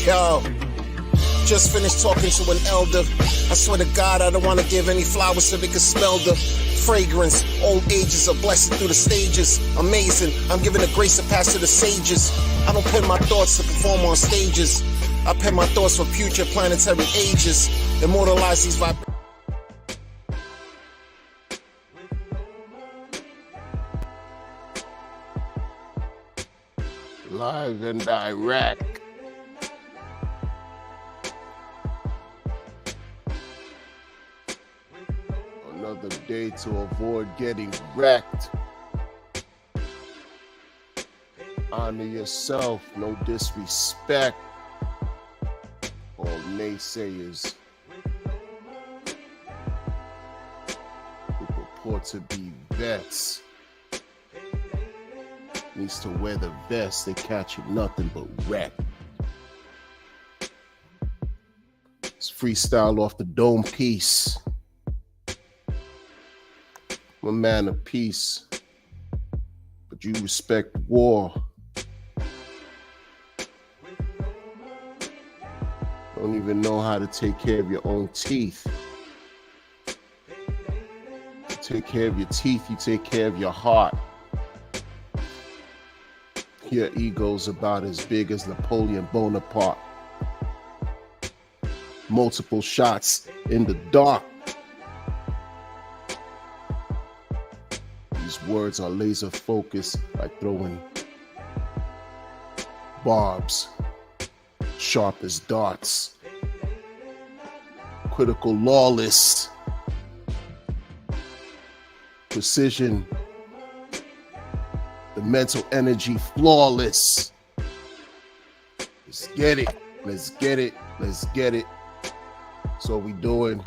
Yo, just finished talking to an elder. I swear to God, I don't want to give any flowers so they can smell the fragrance. Old ages are blessed through the stages. Amazing, I'm giving the grace to pass to the sages. I don't pen my thoughts to perform on stages. I pen my thoughts for future planetary ages. Immortalize these vibrations. Live and direct. Another day to avoid getting wrecked. Honor yourself, no disrespect. All naysayers who purport to be vets needs to wear the vest. They catch you nothing but wreck. It's freestyle off the dome piece. I'm a man of peace, but you respect war. Don't even know how to take care of your own teeth. You take care of your teeth, you take care of your heart. Your ego's about as big as Napoleon Bonaparte. Multiple shots in the dark. These words are laser focused, like throwing barbs, sharp as darts. Critical, lawless. Precision. The mental energy flawless. Let's get it. Let's get it. Let's get it. That's what we doing.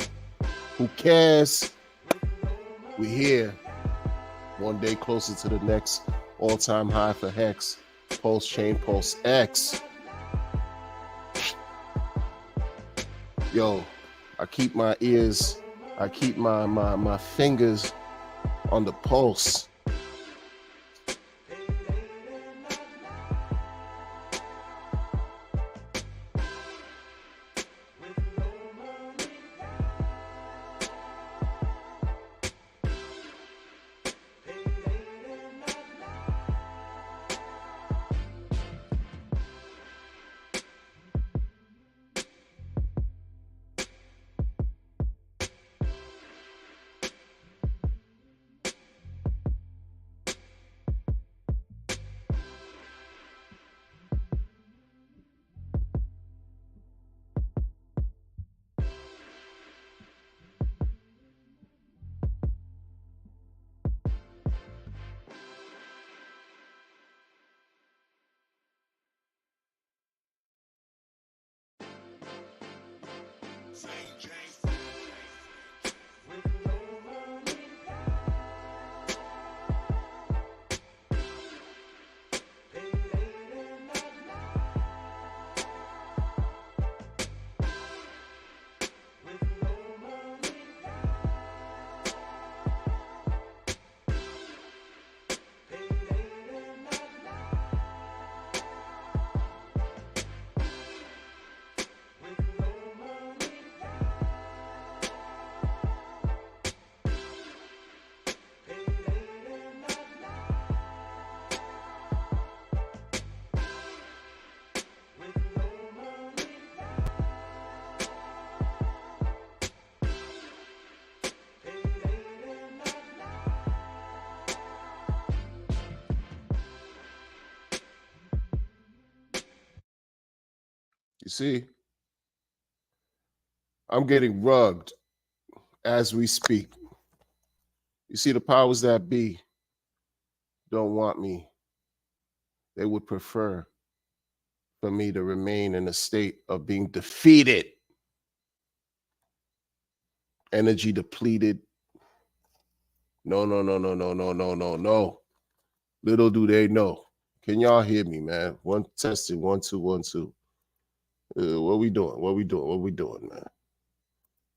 Who cares? We here. One day closer to the next all-time high for Hex. Pulse Chain, Pulse X. Yo, I keep my ears, I keep my fingers on the pulse. You see, I'm getting rugged as we speak. You see, the powers that be don't want me. They would prefer for me to remain in a state of being defeated, energy depleted. No. Little do they know. Can y'all hear me, man? One testing, 1 2 1 2. What we doing, man?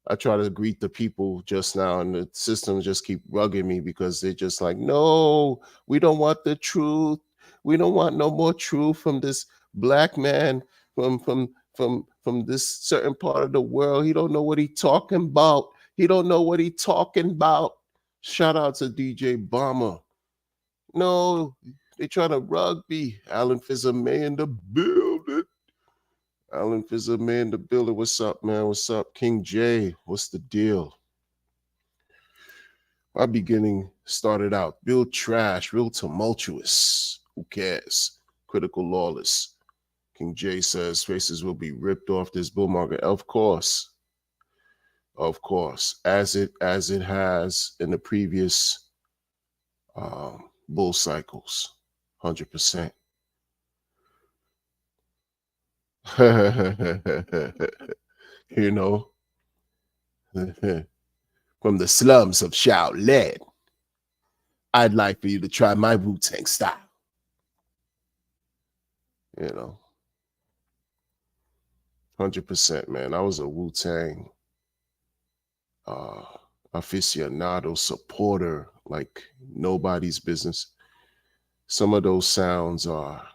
I try to greet the people just now, and the systems just keep rugging me because they're just like, no, we don't want the truth. We don't want no more truth from this black man, from from this certain part of the world. He don't know what he talking about. He don't know what he talking about. Shout out to DJ Bomber. No, they trying to rugby. Alan Fizame in the building. Alan Fizame in the building. What's up, man? What's up, King J? What's the deal? My beginning started out real trash, real tumultuous. Who cares? Critical Lawless. King J says faces will be ripped off this bull market. Of course, as it has in the previous bull cycles, 100%. You know, from the slums of Shaolin, I'd like for you to try my Wu-Tang style. You know, 100%, man. I was a Wu-Tang aficionado, supporter, like nobody's business. Some of those sounds are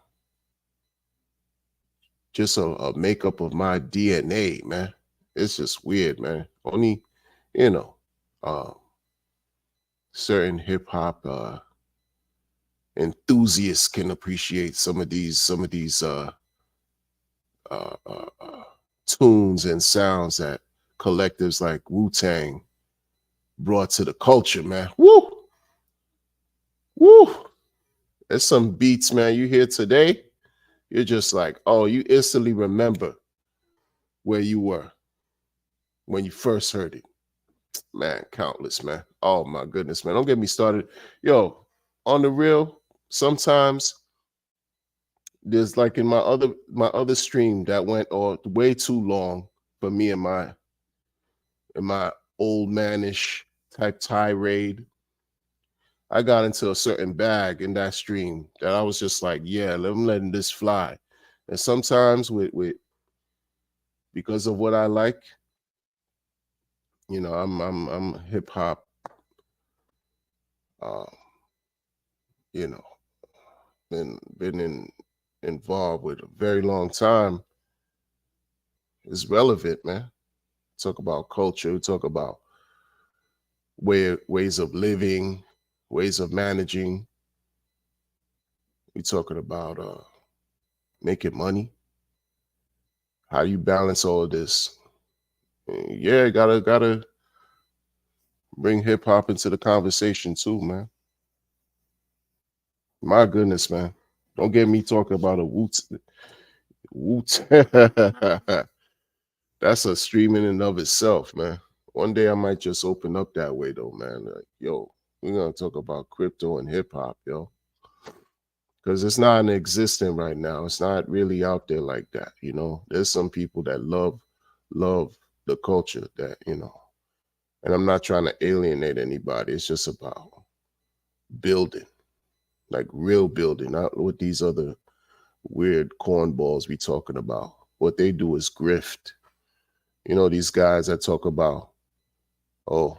just a makeup of my DNA, man. It's just weird, man. Only, certain hip hop enthusiasts can appreciate some of these tunes and sounds that collectives like Wu-Tang brought to the culture, man. Woo! There's some beats, man, you hear today, you're just like, oh, you instantly remember where you were when you first heard it. Man, countless, man. Oh my goodness, man. Don't get me started. Yo, on the real, sometimes there's like in my other stream that went way too long for me and my old manish type tirade. I got into a certain bag in that stream that I was just like, yeah, I'm letting this fly. And sometimes with because of what I like, I'm hip hop, been involved with a very long time. It's relevant, man. Talk about culture, talk about ways of living, ways of managing. We're talking about making money. How do you balance all of this? Yeah, gotta bring hip hop into the conversation too, man. My goodness, man. Don't get me talking about a Wu-Tang. That's a stream in and of itself, man. One day I might just open up that way though, man. Like, yo, we're gonna talk about crypto and hip hop, yo. Because it's not existent right now. It's not really out there like that, There's some people that love the culture that, and I'm not trying to alienate anybody. It's just about building, like real building, not with these other weird cornballs we talking about. What they do is grift. These guys that talk about, the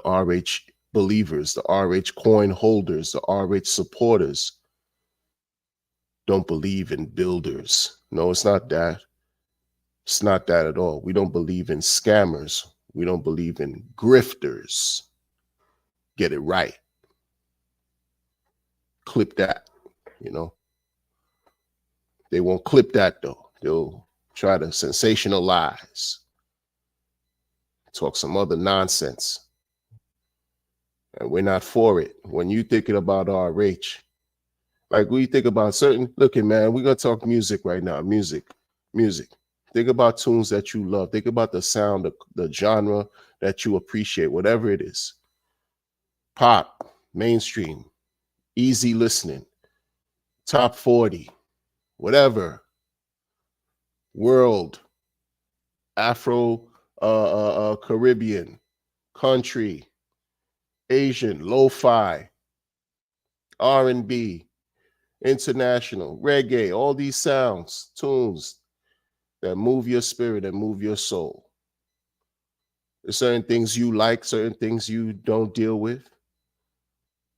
RH believers, the RH coin holders, the RH supporters don't believe in builders. No, it's not that. It's not that at all. We don't believe in scammers. We don't believe in grifters. Get it right. Clip that, They won't clip that though. They'll try to sensationalize, talk some other nonsense. And we're not for it. When you thinking about RH, like we think about looking, man, we're going to talk music right now. Music. Think about tunes that you love. Think about the sound, the genre that you appreciate, whatever it is. Pop, mainstream, easy listening, top 40, whatever. World, Afro, Caribbean, country, Asian, lo-fi, R&B, international, reggae, all these sounds, tunes that move your spirit and move your soul. There's certain things you like, certain things you don't deal with,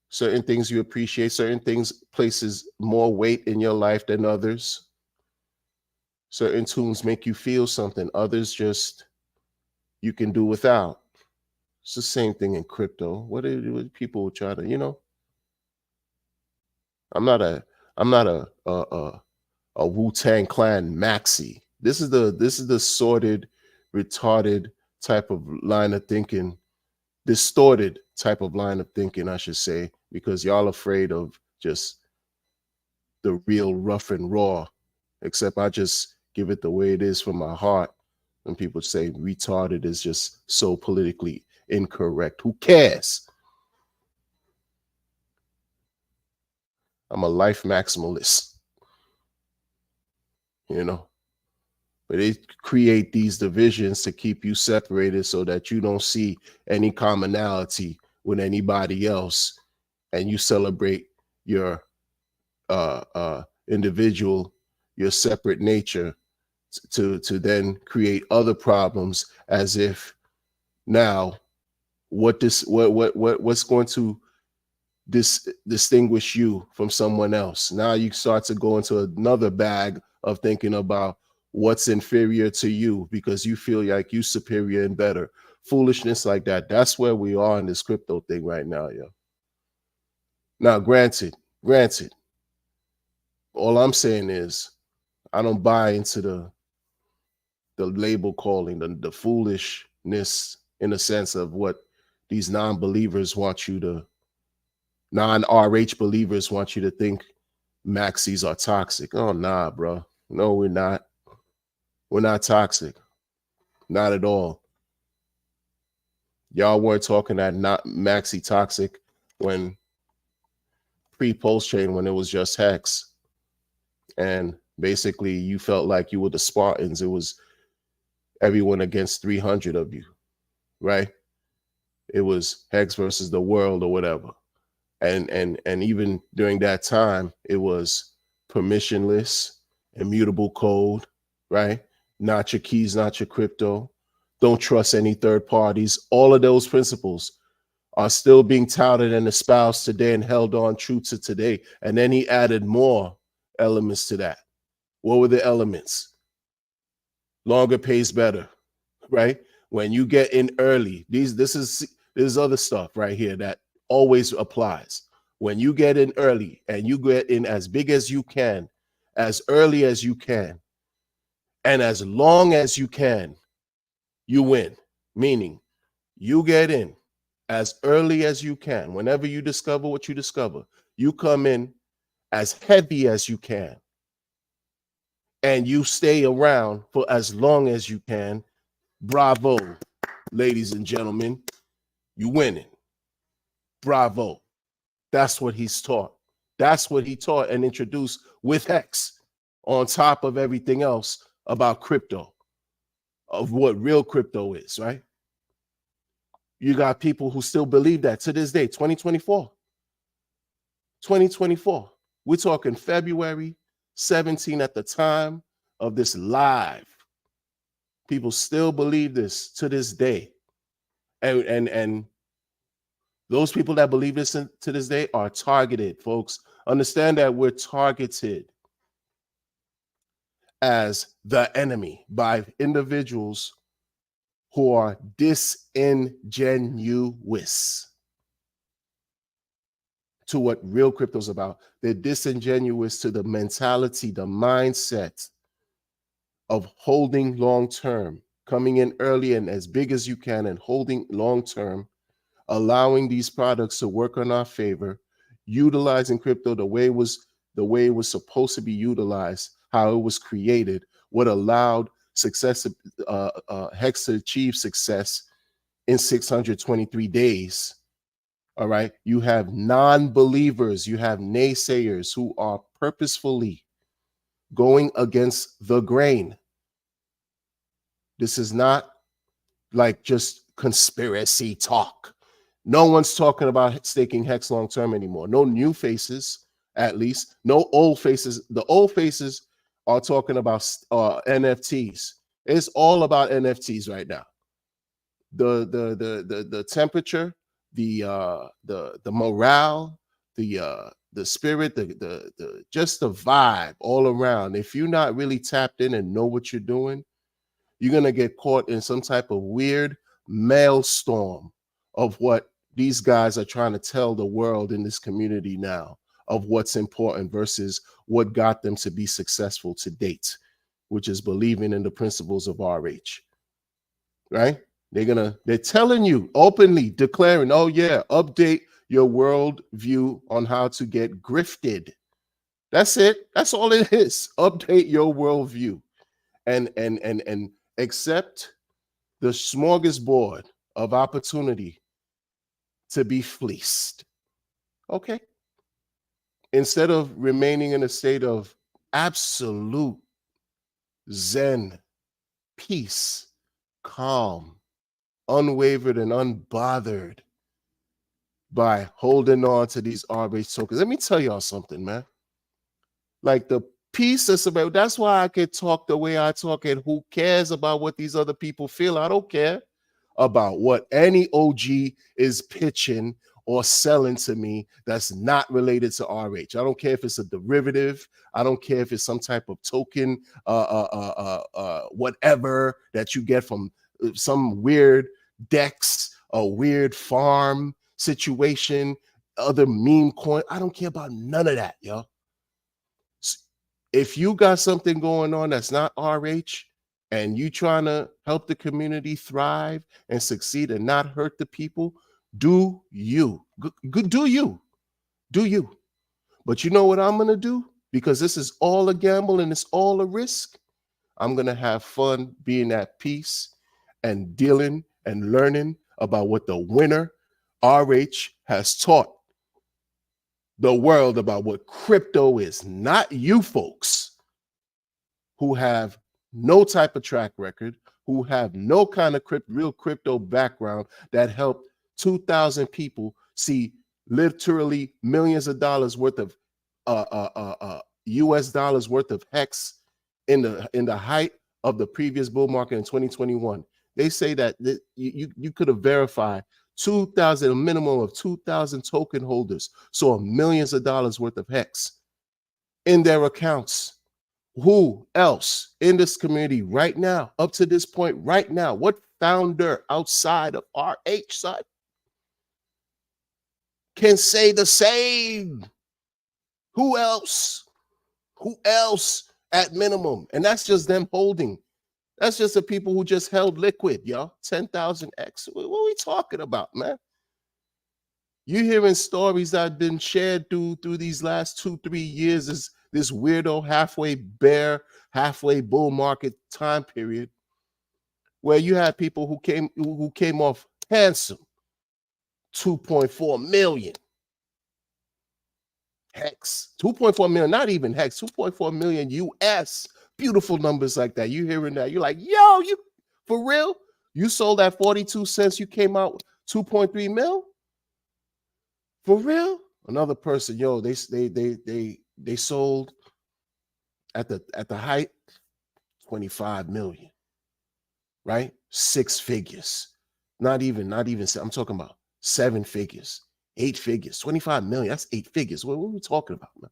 certain things you appreciate, certain things places more weight in your life than others. Certain tunes make you feel something. Others just you can do without. It's the same thing in crypto. What people try to, I'm not a I'm not a Wu-Tang Clan maxi. This is the sordid, retarded type of line of thinking, distorted type of line of thinking, I should say, because y'all afraid of just the real rough and raw. Except I just give it the way it is from my heart. When people say retarded is just so politically incorrect, who cares? I'm a life maximalist, you know. But they create these divisions to keep you separated so that you don't see any commonality with anybody else, and you celebrate your individual, your separate nature, to then create other problems, as if now what's going to distinguish you from someone else. Now you start to go into another bag of thinking about what's inferior to you because you feel like you superior and better. Foolishness like that. That's where we are in this crypto thing right now, yo. Now, granted, all I'm saying is I don't buy into the label calling, the foolishness in the sense of what these non-believers want you to, non-RH believers want you to think maxis are toxic. Oh, nah, bro. No, we're not. We're not toxic. Not at all. Y'all weren't talking that not maxi toxic when pre-post chain, when it was just Hex. And basically you felt like you were the Spartans. It was everyone against 300 of you, right? It was Hex versus the world or whatever. And even during that time, it was permissionless, immutable code, right? Not your keys, not your crypto. Don't trust any third parties. All of those principles are still being touted and espoused today and held on true to today. And then he added more elements to that. What were the elements? Longer pays better, right? When you get in early, this is other stuff right here that always applies. When you get in early and you get in as big as you can, as early as you can, and as long as you can, you win. Meaning you get in as early as you can. Whenever you discover what you discover, you come in as heavy as you can, and you stay around for as long as you can. Bravo, ladies and gentlemen. You winning. Bravo. That's what he's taught. That's what he taught and introduced with Hex on top of everything else about crypto, of what real crypto is, right? You got people who still believe that to this day, 2024. 2024. We're talking February 17 at the time of this live. People still believe this to this day. And those people that believe this to this day are targeted, folks. Understand that we're targeted as the enemy by individuals who are disingenuous to what real crypto is about. They're disingenuous to the mentality, the mindset of holding long term, coming in early and as big as you can and holding long term, allowing these products to work on our favor, utilizing crypto the way it was supposed to be utilized, how it was created, what allowed success, Hex to achieve success in 623 days. All right. You have non-believers, you have naysayers who are purposefully going against the grain. This is not like just conspiracy talk. No one's talking about staking Hex long term anymore. No new faces, at least. No old faces. The old faces are talking about NFTs. It's all about NFTs right now. The temperature, the morale, the spirit, the just the vibe all around. If you're not really tapped in and know what you're doing, you're gonna get caught in some type of weird maelstrom of what these guys are trying to tell the world in this community now of what's important versus what got them to be successful to date, which is believing in the principles of RH. Right? They're telling you openly, declaring, oh yeah, update your world view on how to get grifted. That's it. That's all it is. Update your worldview and accept the smorgasbord of opportunity to be fleeced. Okay. Instead of remaining in a state of absolute zen, peace, calm, unwavered and unbothered by holding on to these RH tokens. Let me tell y'all something, man. Like the peace that's about, that's why I can talk the way I talk, and who cares about what these other people feel? I don't care about what any OG is pitching or selling to me that's not related to RH. I don't care if it's a derivative. I don't care if it's some type of token, whatever that you get from some weird DEX, a weird farm situation, other meme coin. I don't care about none of that, yo. If you got something going on that's not RH and you trying to help the community thrive and succeed and not hurt the people, do you. Do you. Do you. But you know what I'm going to do? Because this is all a gamble and it's all a risk. I'm going to have fun being at peace and dealing and learning about what the winner RH has taught the world about what crypto is. Not you folks who have no type of track record, who have no kind of real crypto background that helped 2,000 people see literally millions of dollars worth of US dollars worth of hex in the height of the previous bull market in 2021. They say that you could have verified 2,000, a minimum of 2,000 token holders saw millions of dollars worth of hex in their accounts. Who else in this community right now, up to this point right now, what founder outside of RH side can say the same? Who else? Who else at minimum? And that's just them holding. That's just the people who just held liquid, y'all. 10,000x. What are we talking about, man? You're hearing stories that have been shared through these last 2-3 years. This weirdo halfway bear, halfway bull market time period, where you had people who came off handsome, 2.4 million hex, 2.4 million, not even hex, 2.4 million US. Beautiful numbers like that. You hearing that? You're like, yo, you for real? You sold at 42 cents. You came out 2.3 mil. For real? Another person, yo, they sold at the height 25 million, right? 6 figures. Not even, I'm talking about 7 figures, 8 figures, 25 million. That's 8 figures. What are we talking about, man?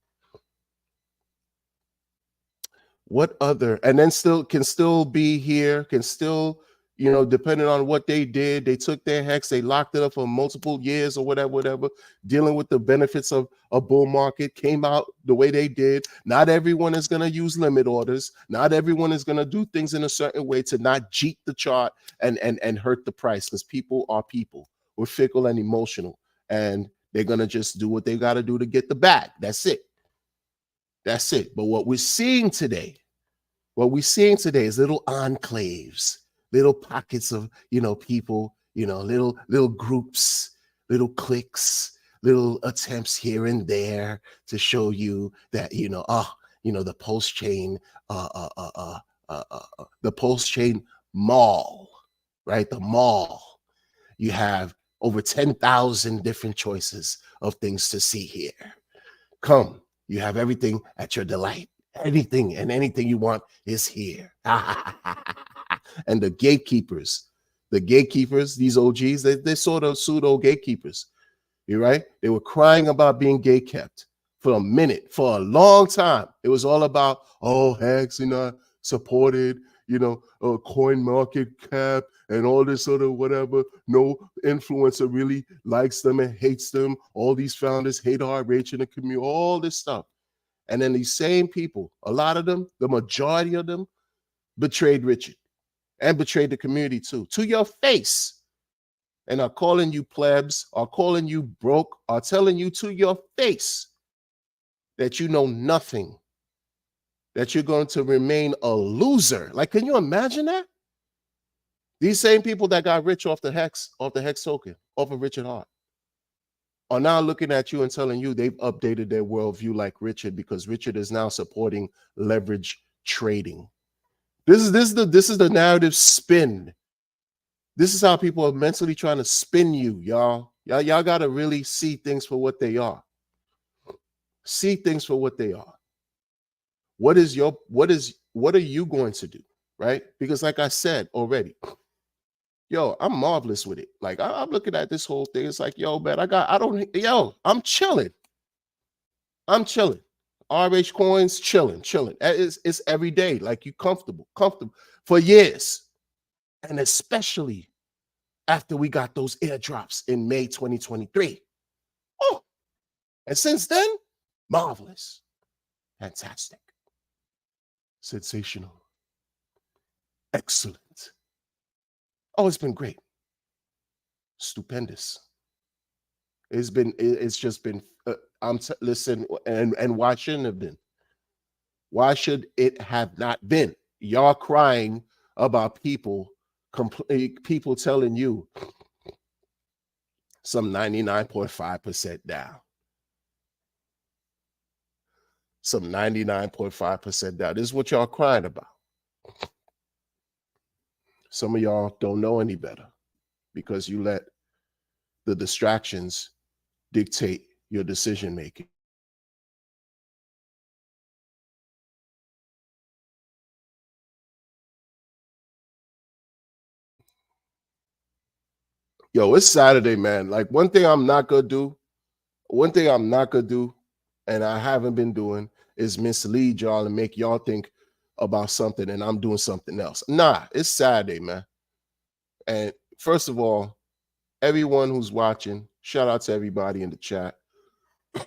What other, and then can still be here, can still, depending on what they did, they took their hex, they locked it up for multiple years or whatever, dealing with the benefits of a bull market, came out the way they did. Not everyone is going to use limit orders. Not everyone is going to do things in a certain way to not cheat the chart and hurt the price, because people are people. We're fickle and emotional, and they're going to just do what they got to do to get the bag. That's it. That's it. But what we're seeing today is little enclaves, little pockets of, people, little groups, little cliques, little attempts here and there to show you that, the post chain, the post chain mall, right? The mall. You have over 10,000 different choices of things to see here. Come. You have everything at your delight. Anything and anything you want is here. And the gatekeepers, these OGs, they're sort of pseudo gatekeepers. You right? They were crying about being gay kept for a minute, for a long time. It was all about, oh, Hex, supported, coin market cap and all this sort of whatever. No influencer really likes them and hates them. All these founders hate RH in the community, all this stuff. And then these same people, a lot of them, the majority of them, betrayed Richard and betrayed the community too, to your face. And are calling you plebs, are calling you broke, are telling you to your face that you know nothing, that you're going to remain a loser. Like, can you imagine that? These same people that got rich off the Hex token, off of Richard Hart, are now looking at you and telling you they've updated their worldview like Richard, because Richard is now supporting leverage trading. This is the narrative spin. This is how people are mentally trying to spin you, y'all. Y'all got to really see things for what they are. See things for what they are. What are you going to do, right? Because like I said already, I'm marvelous with it. Like I'm looking at this whole thing. It's like, man, I'm chilling. I'm chilling. RH coins, chilling. It's every day. Like you comfortable for years. And especially after we got those airdrops in May 2023. Oh, and since then, marvelous, fantastic, sensational, excellent. Oh, it's been great, stupendous. It's just been. Listen, and why shouldn't it have been? Why should it have not been? Y'all crying about people telling you some 99.5% down. Some 99.5% down. This is what y'all crying about. Some of y'all don't know any better because you let the distractions dictate your decision making. It's Saturday, man. Like one thing I'm not gonna do, and I haven't been doing, is mislead y'all and make y'all think about something and I'm doing something else. Nah, it's Saturday, man. And first of all, everyone who's watching, shout out to everybody in the chat.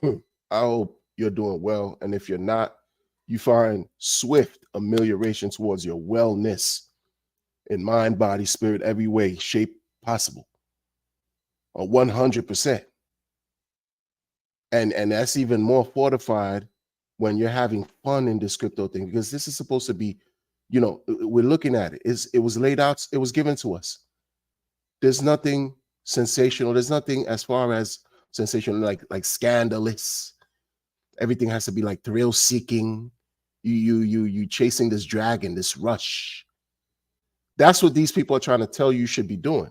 I hope you're doing well. And if you're not, you find swift amelioration towards your wellness in mind, body, spirit, every way, shape possible. 100%. And that's even more fortified when you're having fun in this crypto thing, because this is supposed to be, we're looking at it. It was laid out, it was given to us. There's nothing sensational. There's nothing as far as sensational, like scandalous. Everything has to be like thrill seeking. You chasing this dragon, this rush. That's what these people are trying to tell you should be doing.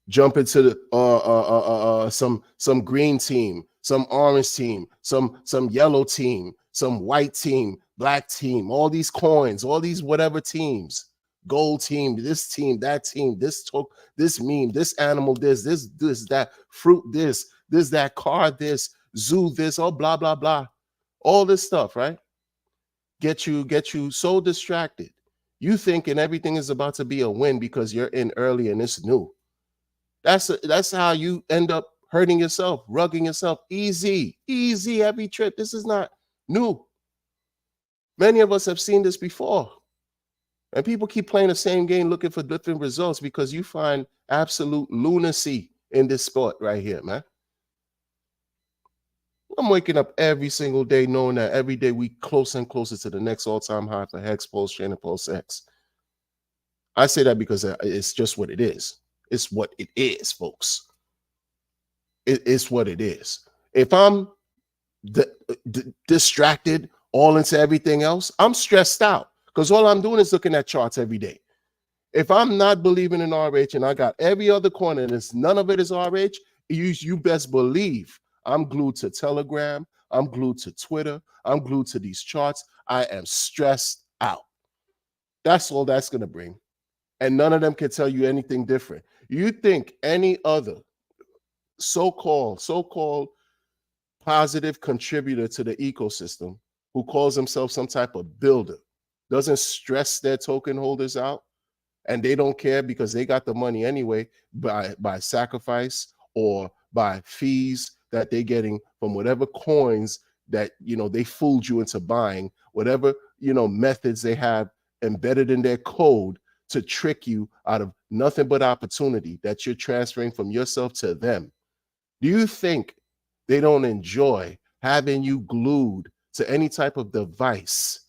Jump into the some green team, some orange team, some yellow team, some white team, black team, all these coins, all these whatever teams, gold team, this team, that team, this meme, this animal, this, that fruit, this, that car, this, zoo, this, all blah, blah, blah. All this stuff, right? Get you so distracted. You thinking everything is about to be a win because you're in early and it's new. That's how you end up hurting yourself, rugging yourself. Easy every trip. This is not new. Many of us have seen this before. And people keep playing the same game looking for different results because you find absolute lunacy in this sport right here, man. I'm waking up every single day knowing that every day we closer and closer to the next all-time high for Hex, Pulse, Chain, and Pulse X. I say that because it's just what it is. It's what it is, folks. It's what it is. If I'm distracted all into everything else, I'm stressed out because all I'm doing is looking at charts every day. If I'm not believing in RH and I got every other corner and none of it is RH, you best believe I'm glued to Telegram. I'm glued to Twitter. I'm glued to these charts. I am stressed out. That's all that's going to bring. And none of them can tell you anything different. You think any other so-called positive contributor to the ecosystem who calls himself some type of builder doesn't stress their token holders out, and they don't care because they got the money anyway by sacrifice or by fees that they're getting from whatever coins that they fooled you into buying, whatever methods they have embedded in their code to trick you out of nothing but opportunity that you're transferring from yourself to them. Do you think they don't enjoy having you glued to any type of device,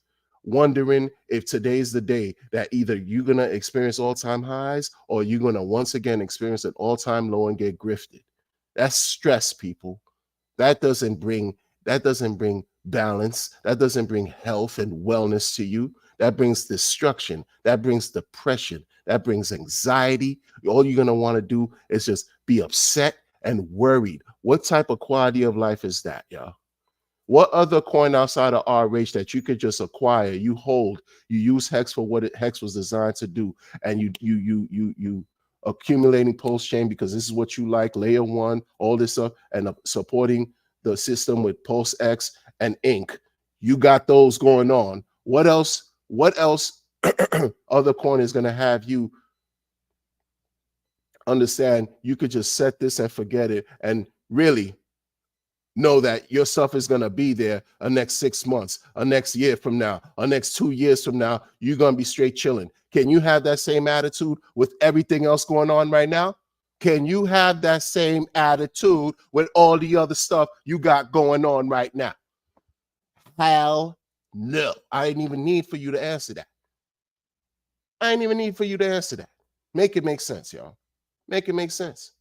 wondering if today's the day that either you're going to experience all-time highs or you're going to once again experience an all-time low and get grifted? That's stress, people. That doesn't bring balance. That doesn't bring health and wellness to you. That brings destruction. That brings depression. That brings anxiety. All you're going to want to do is just be upset and worried. What type of quality of life is that, y'all? What other coin outside of RH that you could just acquire, you hold, you use Hex for what Hex was designed to do, and you accumulating post chain because this is what you like, layer one, all this stuff, and supporting the system with Pulse X and Ink. You got those going on. What else? What else? Other coin is going to have you understand you could just set this and forget it, and really know that your stuff is going to be there a next 6 months, a next year from now, a next 2 years from now. You're going to be straight chilling. Can you have that same attitude with everything else going on right now? Can you have that same attitude with all the other stuff you got going on right now? Hell no. I didn't even need for you to answer that. I didn't even need for you to answer that. Make it make sense, y'all. Make it make sense.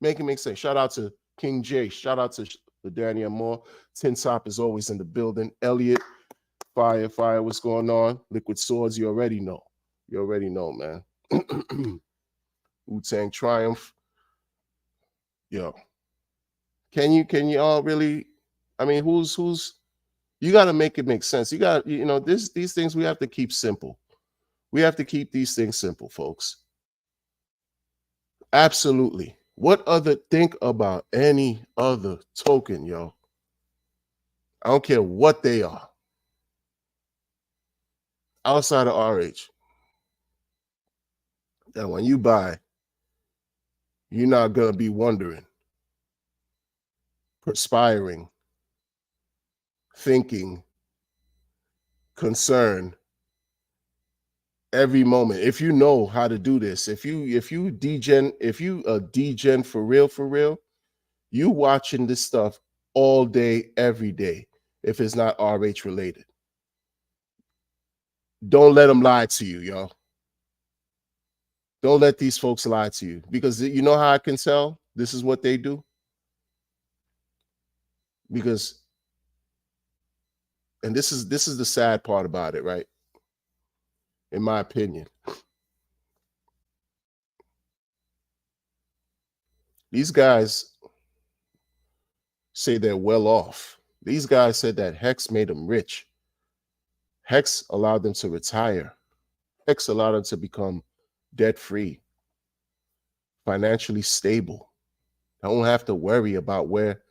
Make it make sense. Shout out to King J. Shout out to Daniel Moore. Tin Top is always in the building. Elliot, fire, what's going on? Liquid Swords, you already know. You already know, man. Wu-Tang Triumph. Yo. Can you all really, I mean, who's you got to make it make sense. You got, these things we have to keep simple. We have to keep these things simple, folks. Absolutely. Think about any other token, yo. I don't care what they are. Outside of RH. That when you buy, you're not going to be wondering, perspiring, thinking, concerned every moment. If you know how to do this, if you degen for real, you watching this stuff all day, every day, if it's not RH related. Don't let them lie to you, y'all. Don't let these folks lie to you, because you know how I can tell this is what they do? Because, and this is the sad part about it, right? In my opinion, these guys say they're well off. These guys said that Hex made them rich. Hex allowed them to retire. Hex allowed them to become debt-free, financially stable. They don't have to worry about where,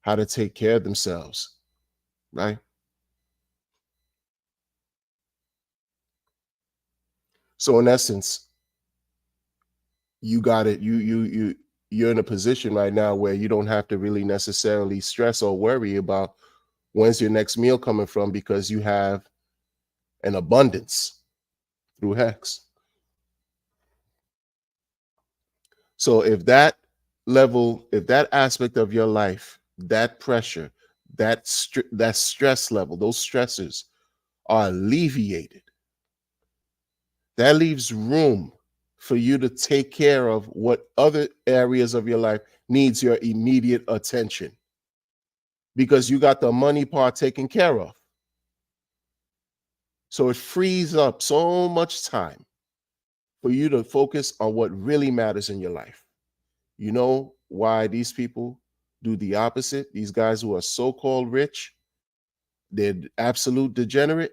how to take care of themselves, right? So in essence, you got it. You're in a position right now where you don't have to really necessarily stress or worry about when's your next meal coming from, because you have an abundance through Hex. So if that aspect of your life, that pressure, that stress level, those stressors are alleviated, that leaves room for you to take care of what other areas of your life needs your immediate attention, because you got the money part taken care of. So it frees up so much time for you to focus on what really matters in your life. You know why these people do the opposite? These guys who are so-called rich, they're absolute degenerate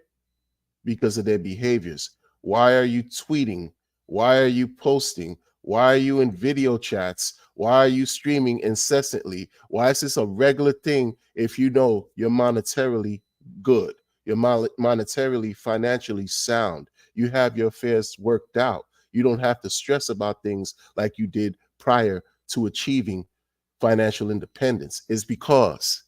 because of their behaviors. Why are you tweeting? Why are you posting? Why are you in video chats? Why are you streaming incessantly? Why is this a regular thing if you know you're monetarily good? You're monetarily, financially sound. You have your affairs worked out. You don't have to stress about things like you did prior to achieving financial independence. It's because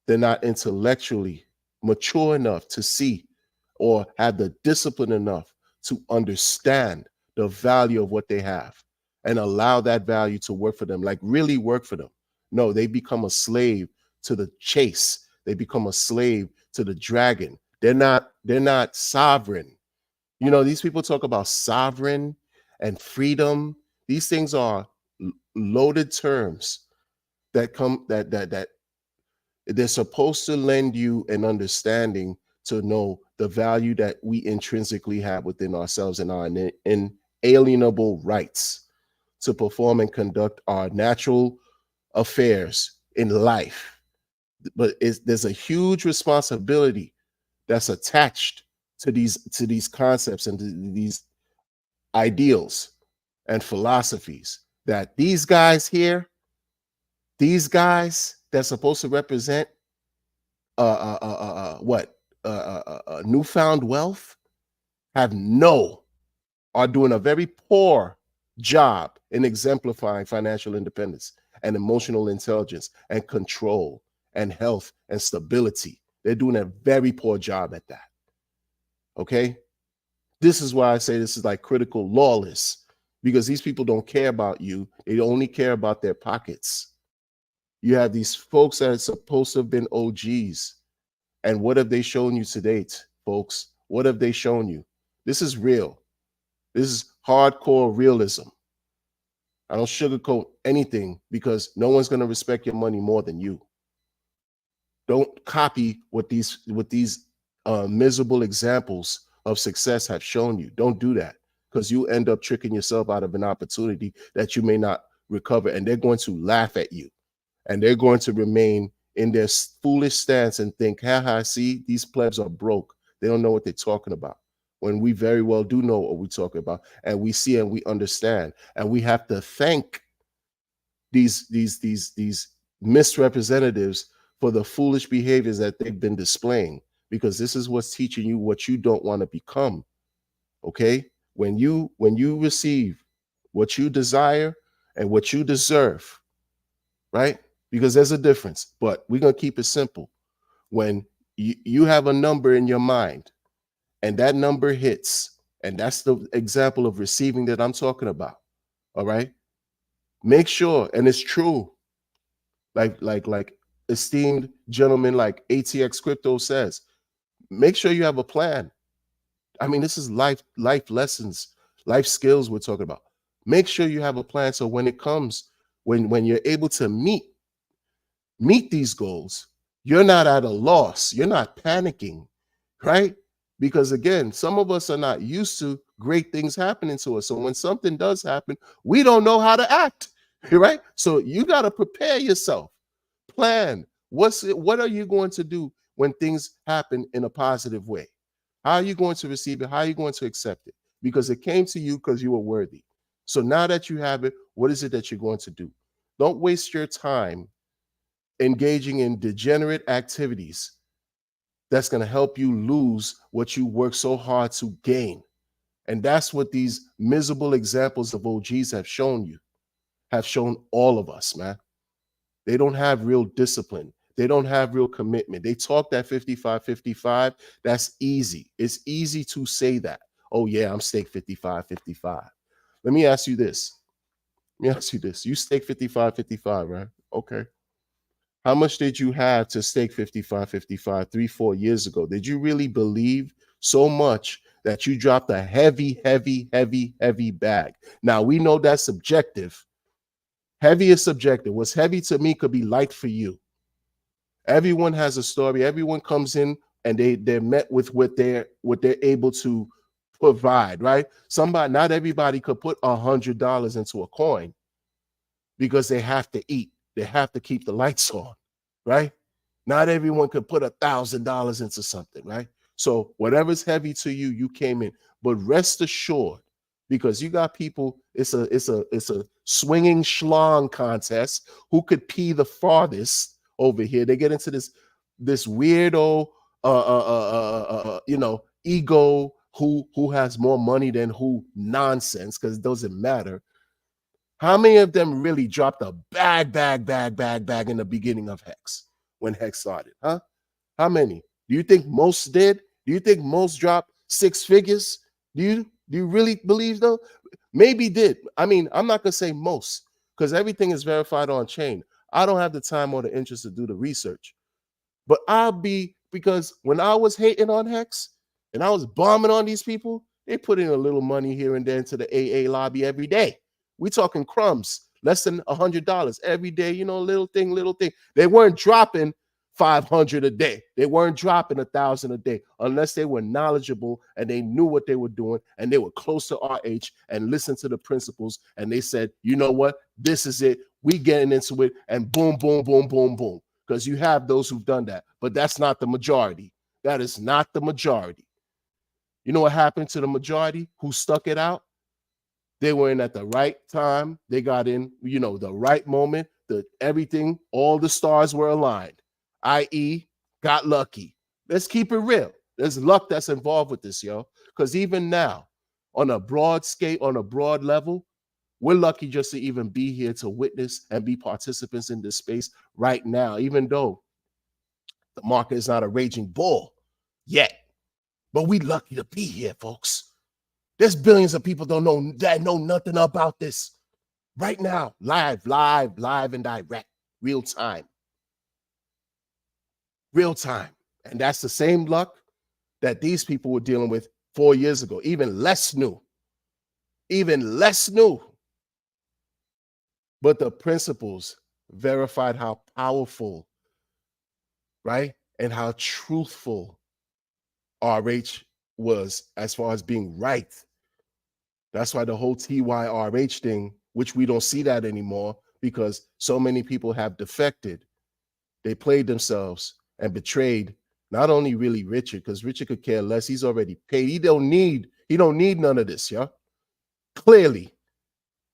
they're not intellectually mature enough to see or have the discipline enough to understand the value of what they have and allow that value to work for them, like really work for them. No, they become a slave to the chase. They become a slave to the dragon. They're not sovereign. You know, these people talk about sovereign and freedom. These things are loaded terms that come that they're supposed to lend you an understanding to know the value that we intrinsically have within ourselves and our inalienable rights to perform and conduct our natural affairs in life. But there's a huge responsibility that's attached to these concepts and to these ideals and philosophies that these guys here, these guys that's supposed to represent what newfound wealth are doing a very poor job in exemplifying financial independence and emotional intelligence and control and health and stability. They're doing a very poor job at that. Okay, this is why I say this is like critical lawless, because these people don't care about you. They only care about their pockets. You have these folks that are supposed to have been OGs. And what have they shown you to date, folks? What have they shown you? This is real. This is hardcore realism. I don't sugarcoat anything because no one's going to respect your money more than you. Don't copy what these miserable examples of success have shown you. Don't do that, because you end up tricking yourself out of an opportunity that you may not recover, and they're going to laugh at you, and they're going to remain in their foolish stance and think, haha, see, these plebs are broke. They don't know what they're talking about. When we very well do know what we're talking about, and we see and we understand, and we have to thank these misrepresentatives for the foolish behaviors that they've been displaying, because this is what's teaching you what you don't want to become. Okay, when you receive what you desire and what you deserve, right? Because there's a difference, but we're going to keep it simple. When you have a number in your mind and that number hits, and that's the example of receiving that I'm talking about. All right, make sure, and it's true, like esteemed gentleman like ATX Crypto says, make sure you have a plan. I mean, this is life lessons, life skills we're talking about. Make sure you have a plan, so when it comes, when you're able to meet these goals, you're not at a loss. You're not panicking, right? Because again, some of us are not used to great things happening to us. So when something does happen, we don't know how to act, right? So you got to prepare yourself, plan. What are you going to do when things happen in a positive way? How are you going to receive it? How are you going to accept it? Because it came to you because you were worthy. So now that you have it, what is it that you're going to do? Don't waste your time engaging in degenerate activities that's going to help you lose what you work so hard to gain. And that's what these miserable examples of OGs have shown you, have shown all of us, man. They don't have real discipline. They don't have real commitment. They talk that 55-55. That's easy. It's easy to say that. Oh, yeah, I'm stake 55-55. Let me ask you this. You stake 55-55, right? Okay. How much did you have to stake 55-55 3-4 years ago? Did you really believe so much that you dropped a heavy bag? Now, we know that's subjective. Heavy is subjective. What's heavy to me could be light for you. Everyone has a story. Everyone comes in and they're met with what they're able to provide, right? Not everybody could put $100 into a coin because they have to eat. They have to keep the lights on, right? Not everyone could put $1,000 into something, right? So whatever's heavy to you, you came in. But rest assured, because you got people. It's a swinging schlong contest. Who could pee the farthest over here? They get into this weirdo, ego. Who has more money than who nonsense? Because it doesn't matter. How many of them really dropped a bag in the beginning of Hex when Hex started? Huh? How many? Do you think most did? Do you think most dropped six figures? Do you really believe though? Maybe did. I mean, I'm not gonna say most because everything is verified on chain. I don't have the time or the interest to do the research. But I'll be, because when I was hating on Hex and I was bombing on these people, they put in a little money here and there into the AA lobby every day. We talking crumbs, less than $100 every day. Little thing. They weren't dropping 500 a day. They weren't dropping 1,000 a day unless they were knowledgeable and they knew what they were doing and they were close to RH and listened to the principles. And they said, you know what? This is it. We getting into it, and boom, boom, boom, boom, boom. Because you have those who've done that, but that's not the majority. That is not the majority. You know what happened to the majority who stuck it out? They were in at the right time. They got in, the right moment. Everything, all the stars were aligned, i.e., got lucky. Let's keep it real. There's luck that's involved with this, yo. Because even now, on a broad scale, on a broad level, we're lucky just to even be here to witness and be participants in this space right now, even though the market is not a raging bull yet. But we lucky to be here, folks. There's billions of people that know nothing about this right now, live and direct, real time. And that's the same luck that these people were dealing with 4 years ago, even less new. But the principles verified how powerful, right, and how truthful RH was as far as being right. That's why the whole TYRH thing, which we don't see that anymore because so many people have defected. They played themselves and betrayed not only really Richard, because Richard could care less. He's already paid. He don't need none of this, yeah. Clearly,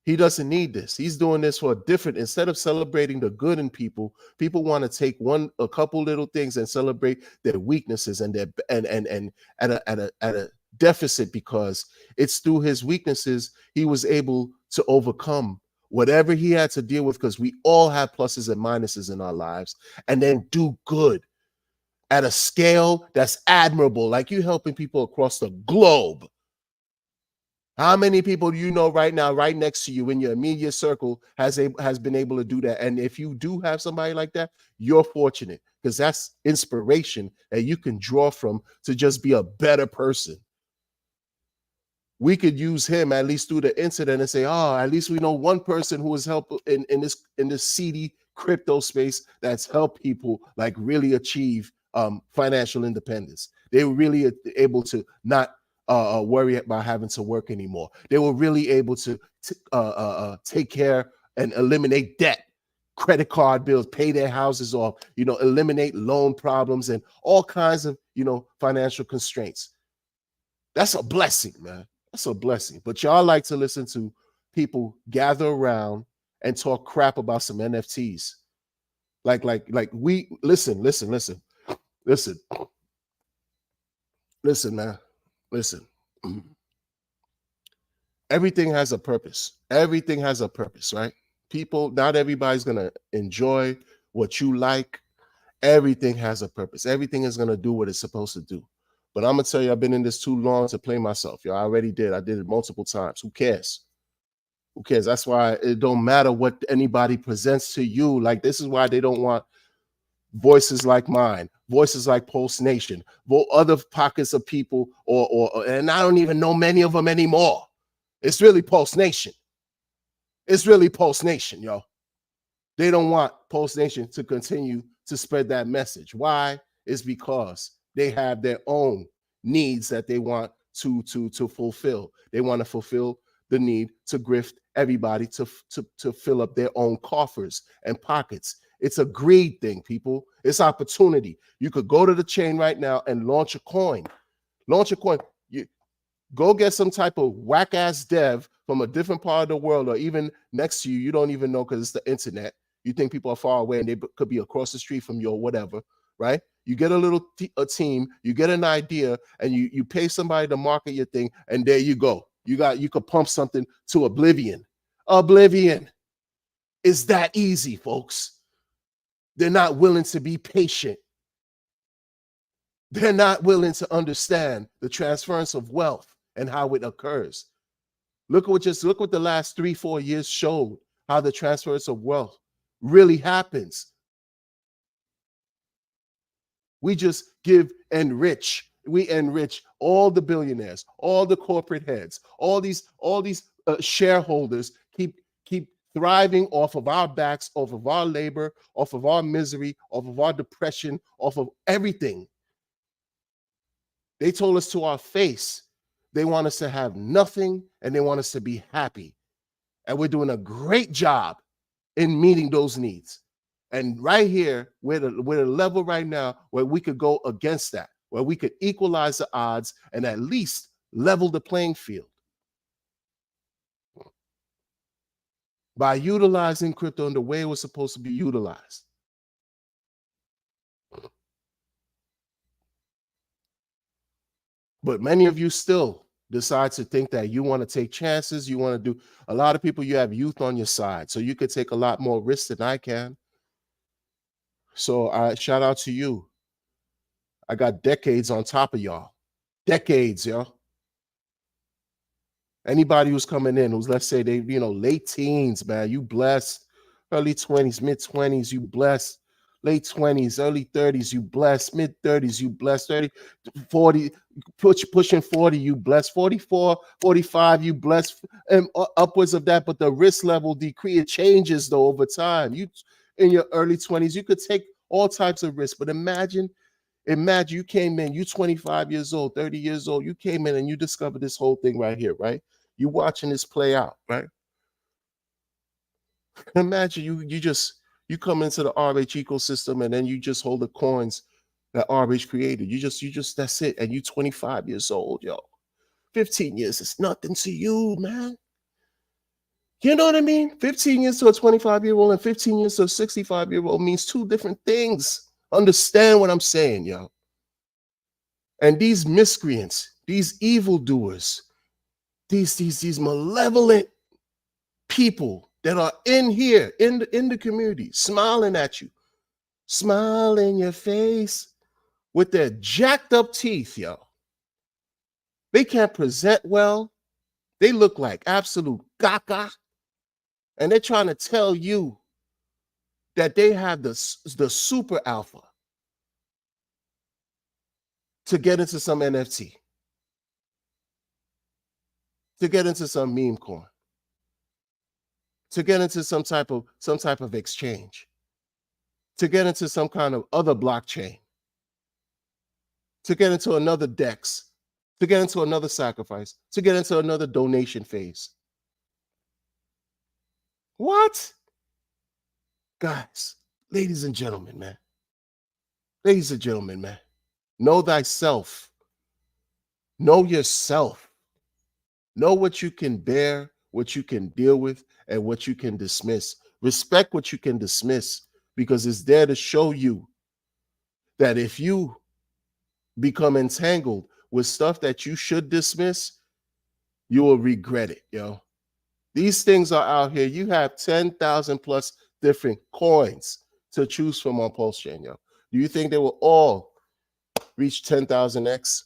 he doesn't need this. He's doing this for a different, instead of celebrating the good in people want to take a couple little things and celebrate their weaknesses and their and at a deficit, because it's through his weaknesses he was able to overcome whatever he had to deal with, because we all have pluses and minuses in our lives, and then do good at a scale that's admirable, like you helping people across the globe. How many people do you know right now, right next to you in your immediate circle, has been able to do that? And if you do have somebody like that, you're fortunate, because that's inspiration that you can draw from to just be a better person. We could use him at least through the incident and say, oh, at least we know one person who has helped in this seedy crypto space that's helped people like really achieve financial independence. They were really able to not worry about having to work anymore. They were really able to take care and eliminate debt, credit card bills, pay their houses off, eliminate loan problems and all kinds of, financial constraints. That's a blessing, man. That's a blessing. But y'all like to listen to people gather around and talk crap about some NFTs. Like we listen, man. Listen. Everything has a purpose. Everything has a purpose, right? People, not everybody's going to enjoy what you like. Everything has a purpose. Everything is going to do what it's supposed to do. But I'm going to tell you, I've been in this too long to play myself. I already did. I did it multiple times. Who cares? Who cares? That's why it don't matter what anybody presents to you. Like, this is why they don't want voices like mine, voices like Pulse Nation, other pockets of people, and I don't even know many of them anymore. It's really Pulse Nation. It's really Pulse Nation, yo. They don't want Pulse Nation to continue to spread that message. Why? It's because they have their own needs that they want to fulfill. They want to fulfill the need to grift everybody to fill up their own coffers and pockets. It's a greed thing, people. It's opportunity. You could go to the chain right now and launch a coin. Go get some type of whack ass dev from a different part of the world, or even next to you. You don't even know because it's the internet. You think people are far away and they could be across the street from you or whatever, right? You get a team, you get an idea, and you pay somebody to market your thing, and there you go. You could pump something to oblivion. Oblivion. It's that easy, folks. They're not willing to be patient. They're not willing to understand the transference of wealth and how it occurs. Look what the last 3-4 years showed, how the transference of wealth really happens. We just enrich. We enrich all the billionaires, all the corporate heads, all these shareholders keep thriving off of our backs, off of our labor, off of our misery, off of our depression, off of everything. They told us to our face, they want us to have nothing and they want us to be happy. And we're doing a great job in meeting those needs. And right here, we're at a level right now where we could go against that, where we could equalize the odds and at least level the playing field. By utilizing crypto in the way it was supposed to be utilized. But many of you still decide to think that you want to take chances. You want to do a lot of people, you have youth on your side, so you could take a lot more risks than I can. So I shout out to you. I got decades on top of y'all. Decades, y'all. Anybody who's coming in, who's, let's say they, late teens, man, you blessed. Early 20s, mid 20s, you blessed. Late 20s, early 30s, you blessed. Mid 30s, you blessed. 30, 40, pushing 40, you blessed. 44, 45, you blessed. And upwards of that, but the risk level decrease. It changes though over time. You in your early 20s, you could take all types of risks, but imagine you came in, you 25 years old, 30 years old, you came in and you discovered this whole thing right here, right? You watching this play out, right? Imagine you come into the RH ecosystem and then you just hold the coins that RH created. You just that's it. And you 25 years old, yo. 15 years is nothing to you, man. You know what I mean? 15 years to a 25-year-old and 15 years to a 65-year-old means two different things. Understand what I'm saying, yo. And these miscreants, these evildoers, these malevolent people that are in here, in the community, smiling at you, smile in your face with their jacked up teeth, yo. They can't present well. They look like absolute caca. And they're trying to tell you that they have the super alpha to get into some NFT, to get into some meme coin, to get into some type of exchange, to get into some kind of other blockchain, to get into another DEX, to get into another sacrifice, to get into another donation phase. What? Guys, ladies and gentlemen, man. Ladies and gentlemen, man. Know thyself. Know yourself. Know what you can bear, what you can deal with, and what you can dismiss. Respect what you can dismiss, because it's there to show you that if you become entangled with stuff that you should dismiss, you will regret it, yo. These things are out here. You have 10,000 plus different coins to choose from on Pulse Chain, yo. Do you think they will all reach 10,000x?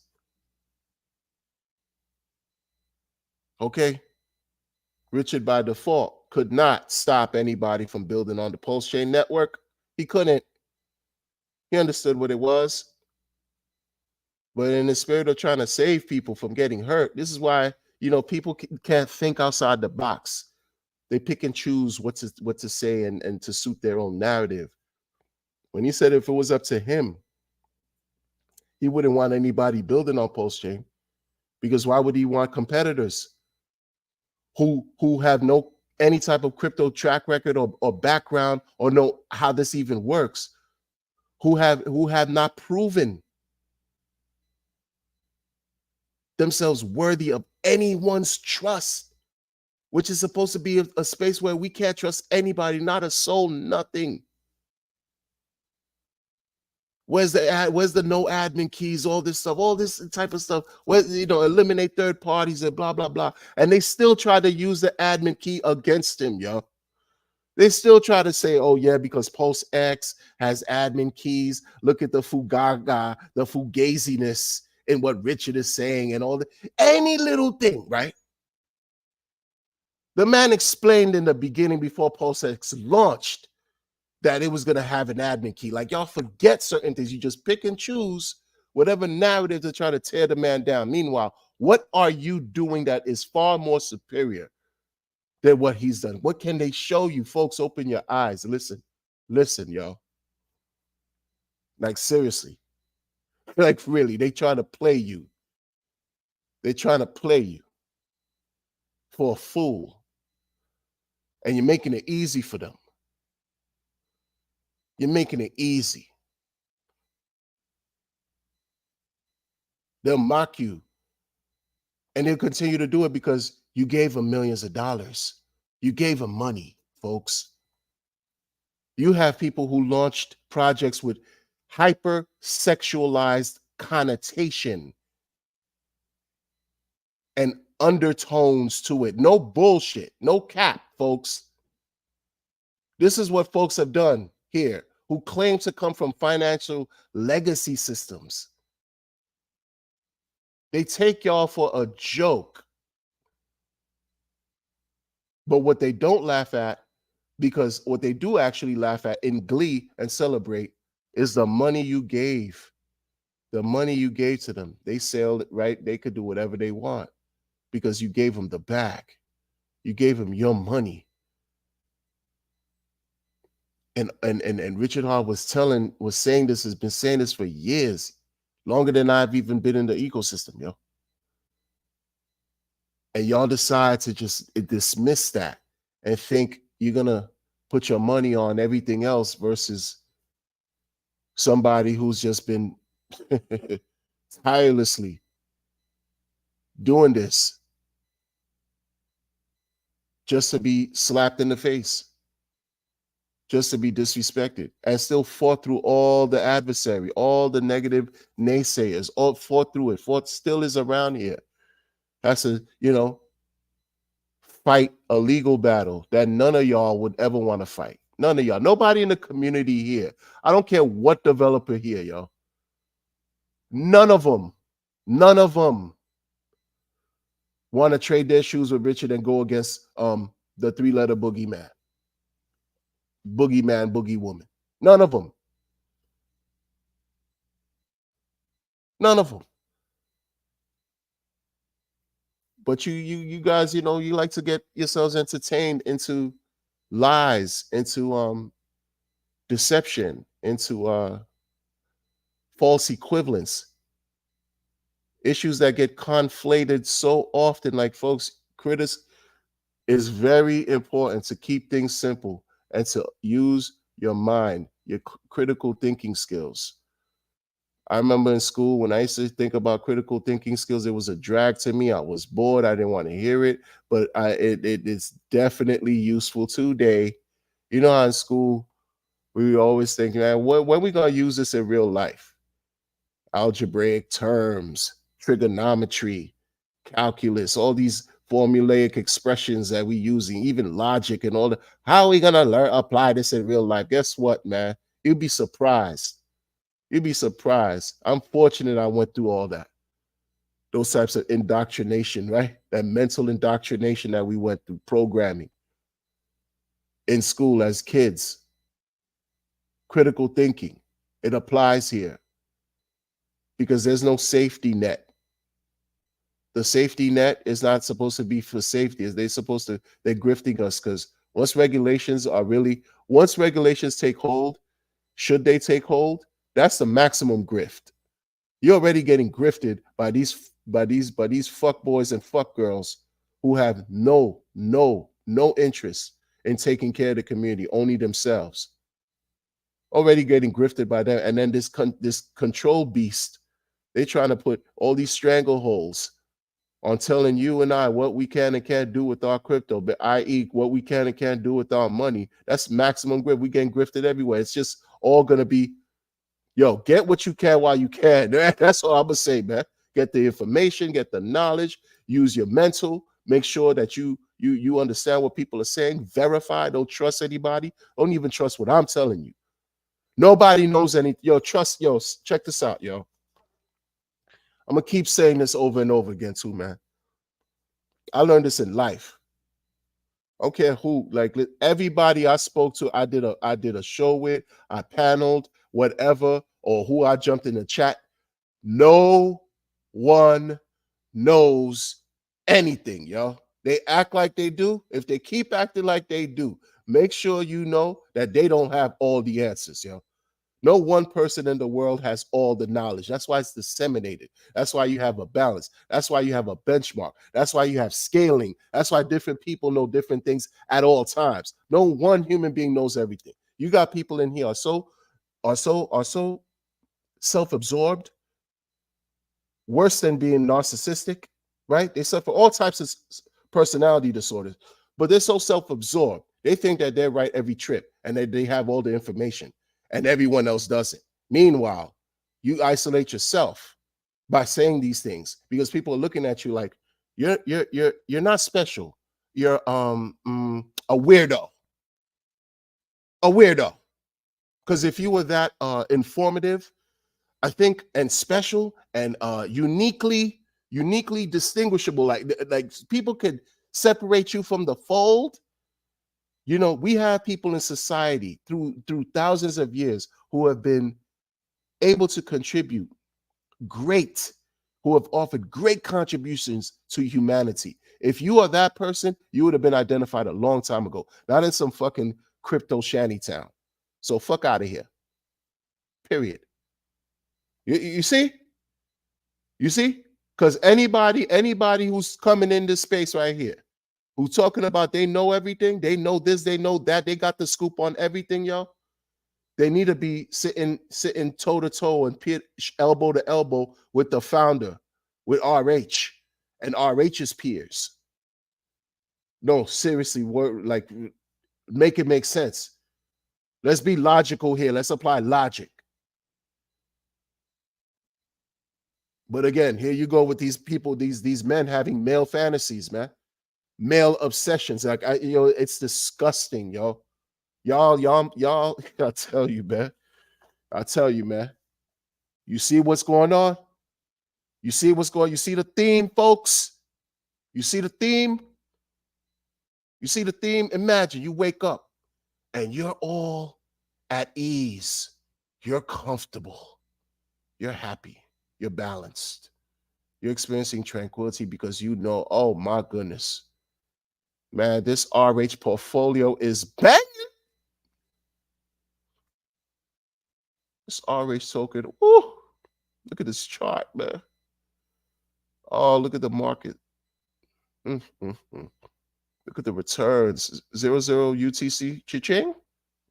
Okay. Richard, by default, could not stop anybody from building on the Pulse Chain network. He couldn't. He understood what it was. But in the spirit of trying to save people from getting hurt, this is why, people can't think outside the box. They pick and choose what to say and to suit their own narrative. When he said if it was up to him, he wouldn't want anybody building on Pulse Chain, because why would he want competitors who have no any type of crypto track record or background or know how this even works, who have not proven themselves worthy of anyone's trust, which is supposed to be a space where we can't trust anybody, not a soul, nothing. Where's the no admin keys, all this stuff, all this type of stuff, where, eliminate third parties and blah, blah, blah. And they still try to use the admin key against him, yo. They still try to say, oh, yeah, because Post X has admin keys. Look at the fugaga, the fugaziness in what Richard is saying and all that. Any little thing, right? The man explained in the beginning before Post X launched that it was going to have an admin key. Like, y'all forget certain things. You just pick and choose whatever narrative to try to tear the man down. Meanwhile, what are you doing that is far more superior than what he's done? What can they show you? Folks, open your eyes. Listen, y'all. Like, seriously. Like, really, they trying to play you. They're trying to play you for a fool. And you're making it easy for them. You're making it easy. They'll mock you. And they'll continue to do it because you gave them millions of dollars. You gave them money, folks. You have people who launched projects with hyper-sexualized connotation and undertones to it. No bullshit, no cap, folks. This is what folks have done here, who claim to come from financial legacy systems. They take y'all for a joke. But what they don't laugh at, because what they do actually laugh at in glee and celebrate, is the money you gave. The money you gave to them. They sailed it, right? They could do whatever they want because you gave them the bag. You gave them your money. And Richard Hart was saying this, has been saying this for years, longer than I've even been in the ecosystem, yo. And y'all decide to just dismiss that and think you're gonna put your money on everything else versus somebody who's just been tirelessly doing this just to be slapped in the face, just to be disrespected, and still fought through all the adversary, all the negative naysayers, all fought through it, still is around here. That's a, fight a legal battle that none of y'all would ever want to fight. None of y'all. Nobody in the community here. I don't care what developer here, yo. None of them want to trade their shoes with Richard and go against the three-letter boogeyman, boogie woman. None of them. None of them. But you guys, you like to get yourselves entertained into lies, into deception, into false equivalence. Issues that get conflated so often. Like, folks, is very important to keep things simple and to use your mind, your critical thinking skills. I remember in school when I used to think about critical thinking skills, it was a drag to me. I was bored. I didn't want to hear it, but it's definitely useful today. You know how in school we were always thinking, man, when are we going to use this in real life? Algebraic terms, trigonometry, calculus, all these formulaic expressions that we're using, even logic and all that. How are we going to apply this in real life? Guess what, man? You'd be surprised. You'd be surprised. I'm fortunate I went through all that. Those types of indoctrination, right? That mental indoctrination that we went through, programming in school as kids. Critical thinking. It applies here because there's no safety net. The safety net is not supposed to be for safety. They're grifting us because once regulations take hold, should they take hold, that's the maximum grift. You're already getting grifted by these fuck boys and fuck girls who have no interest in taking care of the community, only themselves. Already getting grifted by them. And then this control beast, they're trying to put all these strangleholds on telling you and I what we can and can't do with our crypto, but i.e., what we can and can't do with our money. That's maximum grift. We getting grifted everywhere. It's just all gonna be, yo, get what you can while you can. That's all I'm gonna say, man. Get the information, get the knowledge, use your mental, make sure that you understand what people are saying, verify, don't trust anybody, don't even trust what I'm telling you. Nobody knows anything. Yo, trust, yo, check this out, yo. I'm gonna keep saying this over and over again, too, man. I learned this in life. I don't care who, like everybody I spoke to, I did a show with, I paneled, whatever, or who I jumped in the chat. No one knows anything, yo. They act like they do. If they keep acting like they do, make sure you know that they don't have all the answers, yo. No one person in the world has all the knowledge. That's why it's disseminated. That's why you have a balance. That's why you have a benchmark. That's why you have scaling. That's why different people know different things at all times. No one human being knows everything. You got people in here are so self-absorbed, worse than being narcissistic, right? They suffer all types of personality disorders, but they're so self-absorbed. They think that they're right every trip and that they have all the information and everyone else doesn't. Meanwhile, you isolate yourself by saying these things because people are looking at you like you're not special. You're a weirdo. A weirdo. Because if you were that informative, I think, and special and uniquely distinguishable, like people could separate you from the fold. You know, we have people in society through thousands of years who have been able to contribute great, who have offered great contributions to humanity. If you are that person, you would have been identified a long time ago, not in some fucking crypto shanty town. So fuck out of here. Period. You see? You see? Because anybody who's coming in this space right here, who's talking about they know everything, they know this, they know that, they got the scoop on everything, yo. They need to be sitting toe to toe and elbow to elbow with the founder, with RH and RH's peers. No, seriously, like make it make sense. Let's be logical here. Let's apply logic. But again, here you go with these people, these men having male fantasies, man, male obsessions. Like it's disgusting, yo. Y'all. I tell you, man. I tell you, man. You see what's going on? You see what's going? You see the theme, folks? You see the theme? You see the theme? Imagine you wake up and you're all at ease. You're comfortable. You're happy. You're balanced. You're experiencing tranquility because you know, oh my goodness, man, this RH portfolio is banging. This RH token, woo, look at this chart, man. Oh, look at the market. Look at the returns. 00 UTC cha-ching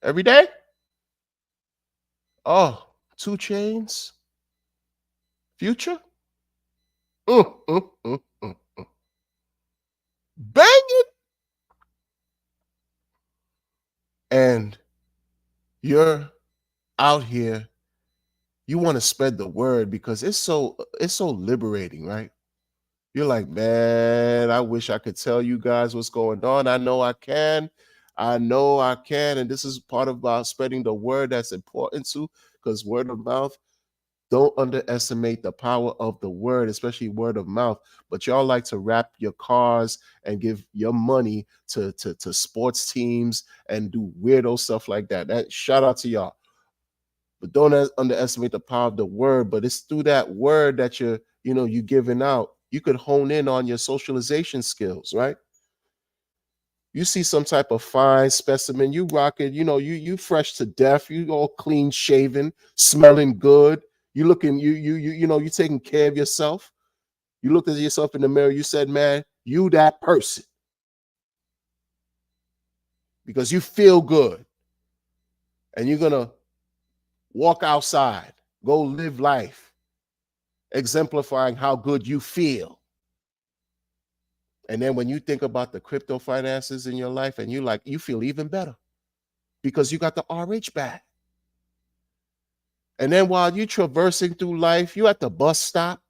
every day. Oh, 2 chains. Future. Banging. And you're out here. You want to spread the word because it's so liberating, right? You're like, man, I wish I could tell you guys what's going on. I know I can. I know I can. And this is part of spreading the word that's important too, because word of mouth, don't underestimate the power of the word, especially word of mouth. But y'all like to wrap your cars and give your money to sports teams and do weirdo stuff like that. That shout out to y'all. But don't underestimate the power of the word. But it's through that word that you're giving out. You could hone in on your socialization skills, right? You see some type of fine specimen, you rock it, you fresh to death, you all clean shaven, smelling good, you looking, you taking care of yourself. You looked at yourself in the mirror, you said, man, you that person. Because you feel good. And you're gonna walk outside, go live life, exemplifying how good you feel. And then when you think about the crypto finances in your life and you feel even better because you got the RH bag. And then while you traversing through life, you at the bus stop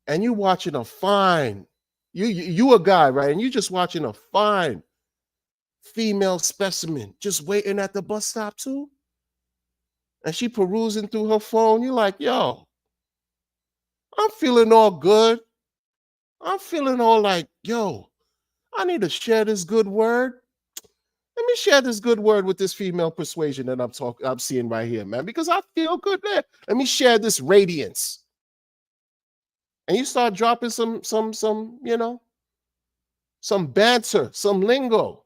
and you watching a fine, you a guy, right? And you just watching a fine female specimen just waiting at the bus stop too. And she perusing through her phone. You're like, yo, I'm feeling all good. I'm feeling all like, yo, I need to share this good word. Let me share this good word with this female persuasion that I'm seeing right here, man, because I feel good there. Let me share this radiance. And you start dropping some banter, some lingo.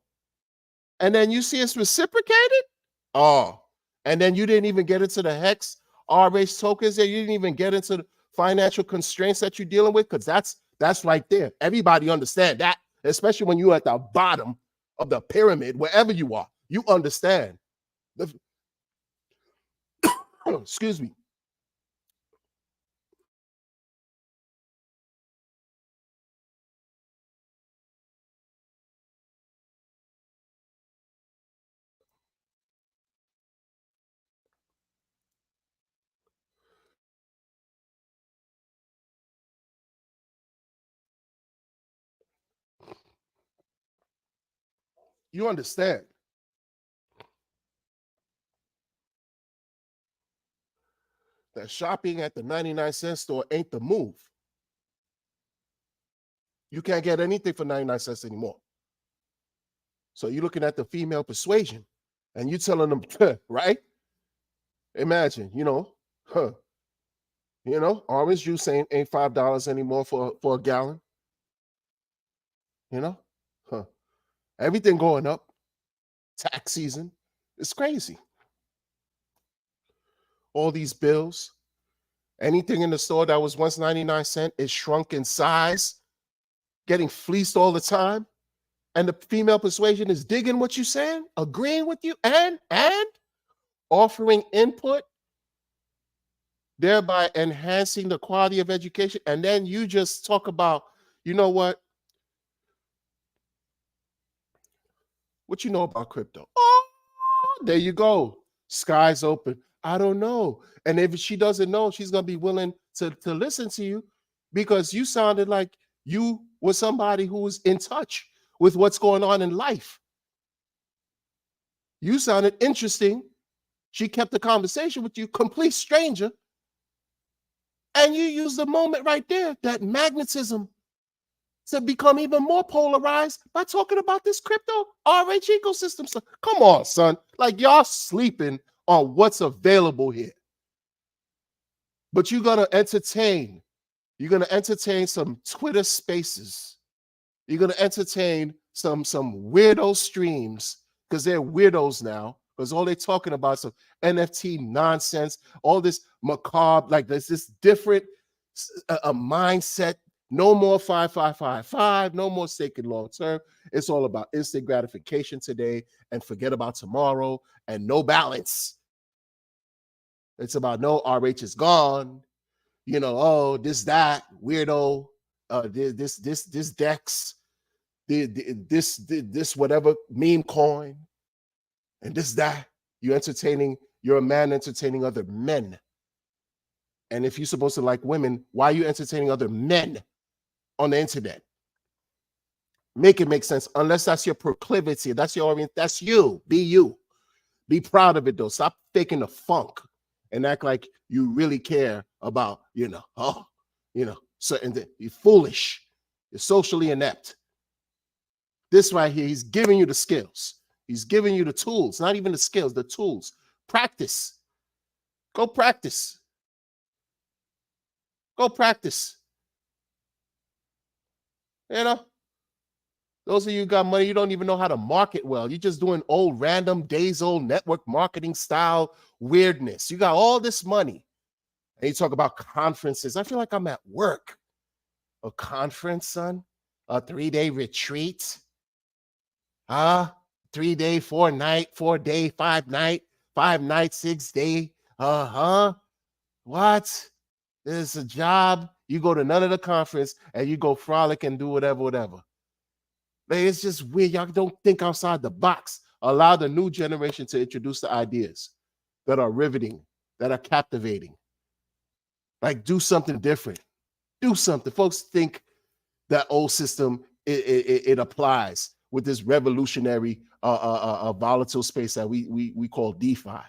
And then you see it's reciprocated. Oh, and then you didn't even get into the hex RH tokens there. You didn't even get into the financial constraints that you're dealing with, because that's right there. Everybody understand that, especially when you're at the bottom of the pyramid, wherever you are, you understand. Excuse me. You understand that shopping at the 99-cent store ain't the move. You can't get anything for 99 cents anymore. So you're looking at the female persuasion and you telling them, right? Imagine, orange juice ain't $5 anymore for a gallon. You know, huh? Everything going up. Tax season. It's crazy. All these bills. Anything in the store that was once 99 cents is shrunk in size, getting fleeced all the time. And the female persuasion is digging what you're saying, agreeing with you, and offering input, thereby enhancing the quality of education. And then you just talk about, you know what? What you know about crypto? Oh, there you go. Sky's open. I don't know. And if she doesn't know, she's going to be willing to listen to you, because you sounded like you were somebody who was in touch with what's going on in life. You sounded interesting. She kept the conversation with you, complete stranger. And you used the moment right there, that magnetism, to become even more polarized by talking about this crypto RH ecosystem. So come on, son. Like, y'all sleeping on what's available here. But you're going to entertain some Twitter spaces. You're going to entertain some weirdo streams, because they're weirdos now, because all they're talking about is some NFT nonsense, all this macabre, like there's this different a mindset. No more 5555, no more sacred long term. It's all about instant gratification today and forget about tomorrow, and no balance. It's about no RH is gone. This, that, weirdo, this Dex, this whatever meme coin, and this, that. You're a man entertaining other men. And if you're supposed to like women, why are you entertaining other men on the internet? Make it make sense, unless that's your proclivity. That's you. Be you. Be proud of it, though. Stop faking the funk and act like you really care about, certain things. You're foolish. You're socially inept. This right here, he's giving you the skills. He's giving you the tools, not even the skills, the tools. Practice. Go practice. Go practice. Those of you who got money, you don't even know how to market well. You're just doing old random days old network marketing style weirdness. You got all this money and you talk about conferences. I feel like I'm at work. A conference, son? A 3-day retreat? 3-day, 4-night, 4-day, 5-night, 5 night, 6-day. What? There's a job You go to none of the conference and you go frolic and do whatever, whatever. Like, it's just weird. Y'all don't think outside the box. Allow the new generation to introduce the ideas that are riveting, that are captivating. Like, do something different. Do something. Folks think that old system, it applies with this revolutionary volatile space that we call DeFi.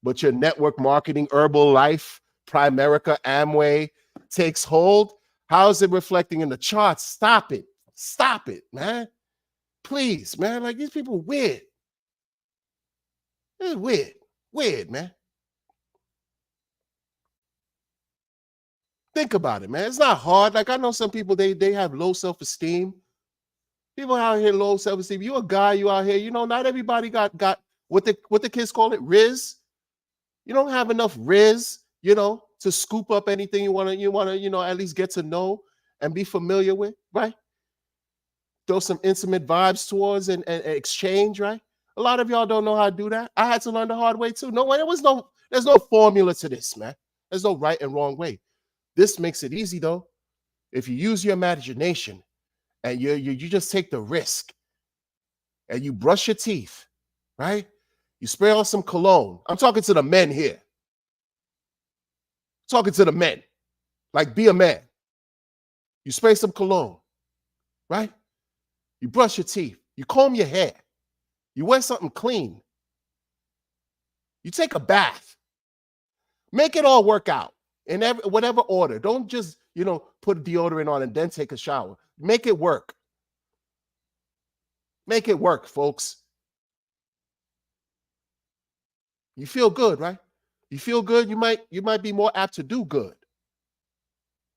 But your network marketing, Herbalife, Primerica, Amway takes hold. How is it reflecting in the charts? Stop it. Stop it, man. Please, man. Like, these people weird. It's weird. Weird, man. Think about it, man. It's not hard. Like, I know some people, they have low self-esteem. People out here low self-esteem. You a guy, you out here, not everybody got what the kids call it, Riz. You don't have enough Riz, to scoop up anything you wanna, at least get to know and be familiar with, right? Throw some intimate vibes towards and exchange, right? A lot of y'all don't know how to do that. I had to learn the hard way too. There's no formula to this, man. There's no right and wrong way. This makes it easy though. If you use your imagination and you just take the risk and you brush your teeth, right? You spray on some cologne. I'm talking to the men here. Talking to the men. Like, be a man. You spray some cologne, right? You brush your teeth. You comb your hair. You wear something clean. You take a bath. Make it all work out in whatever order. Don't just, put deodorant on and then take a shower. Make it work. Make it work, folks. You feel good, right? You feel good, you might be more apt to do good.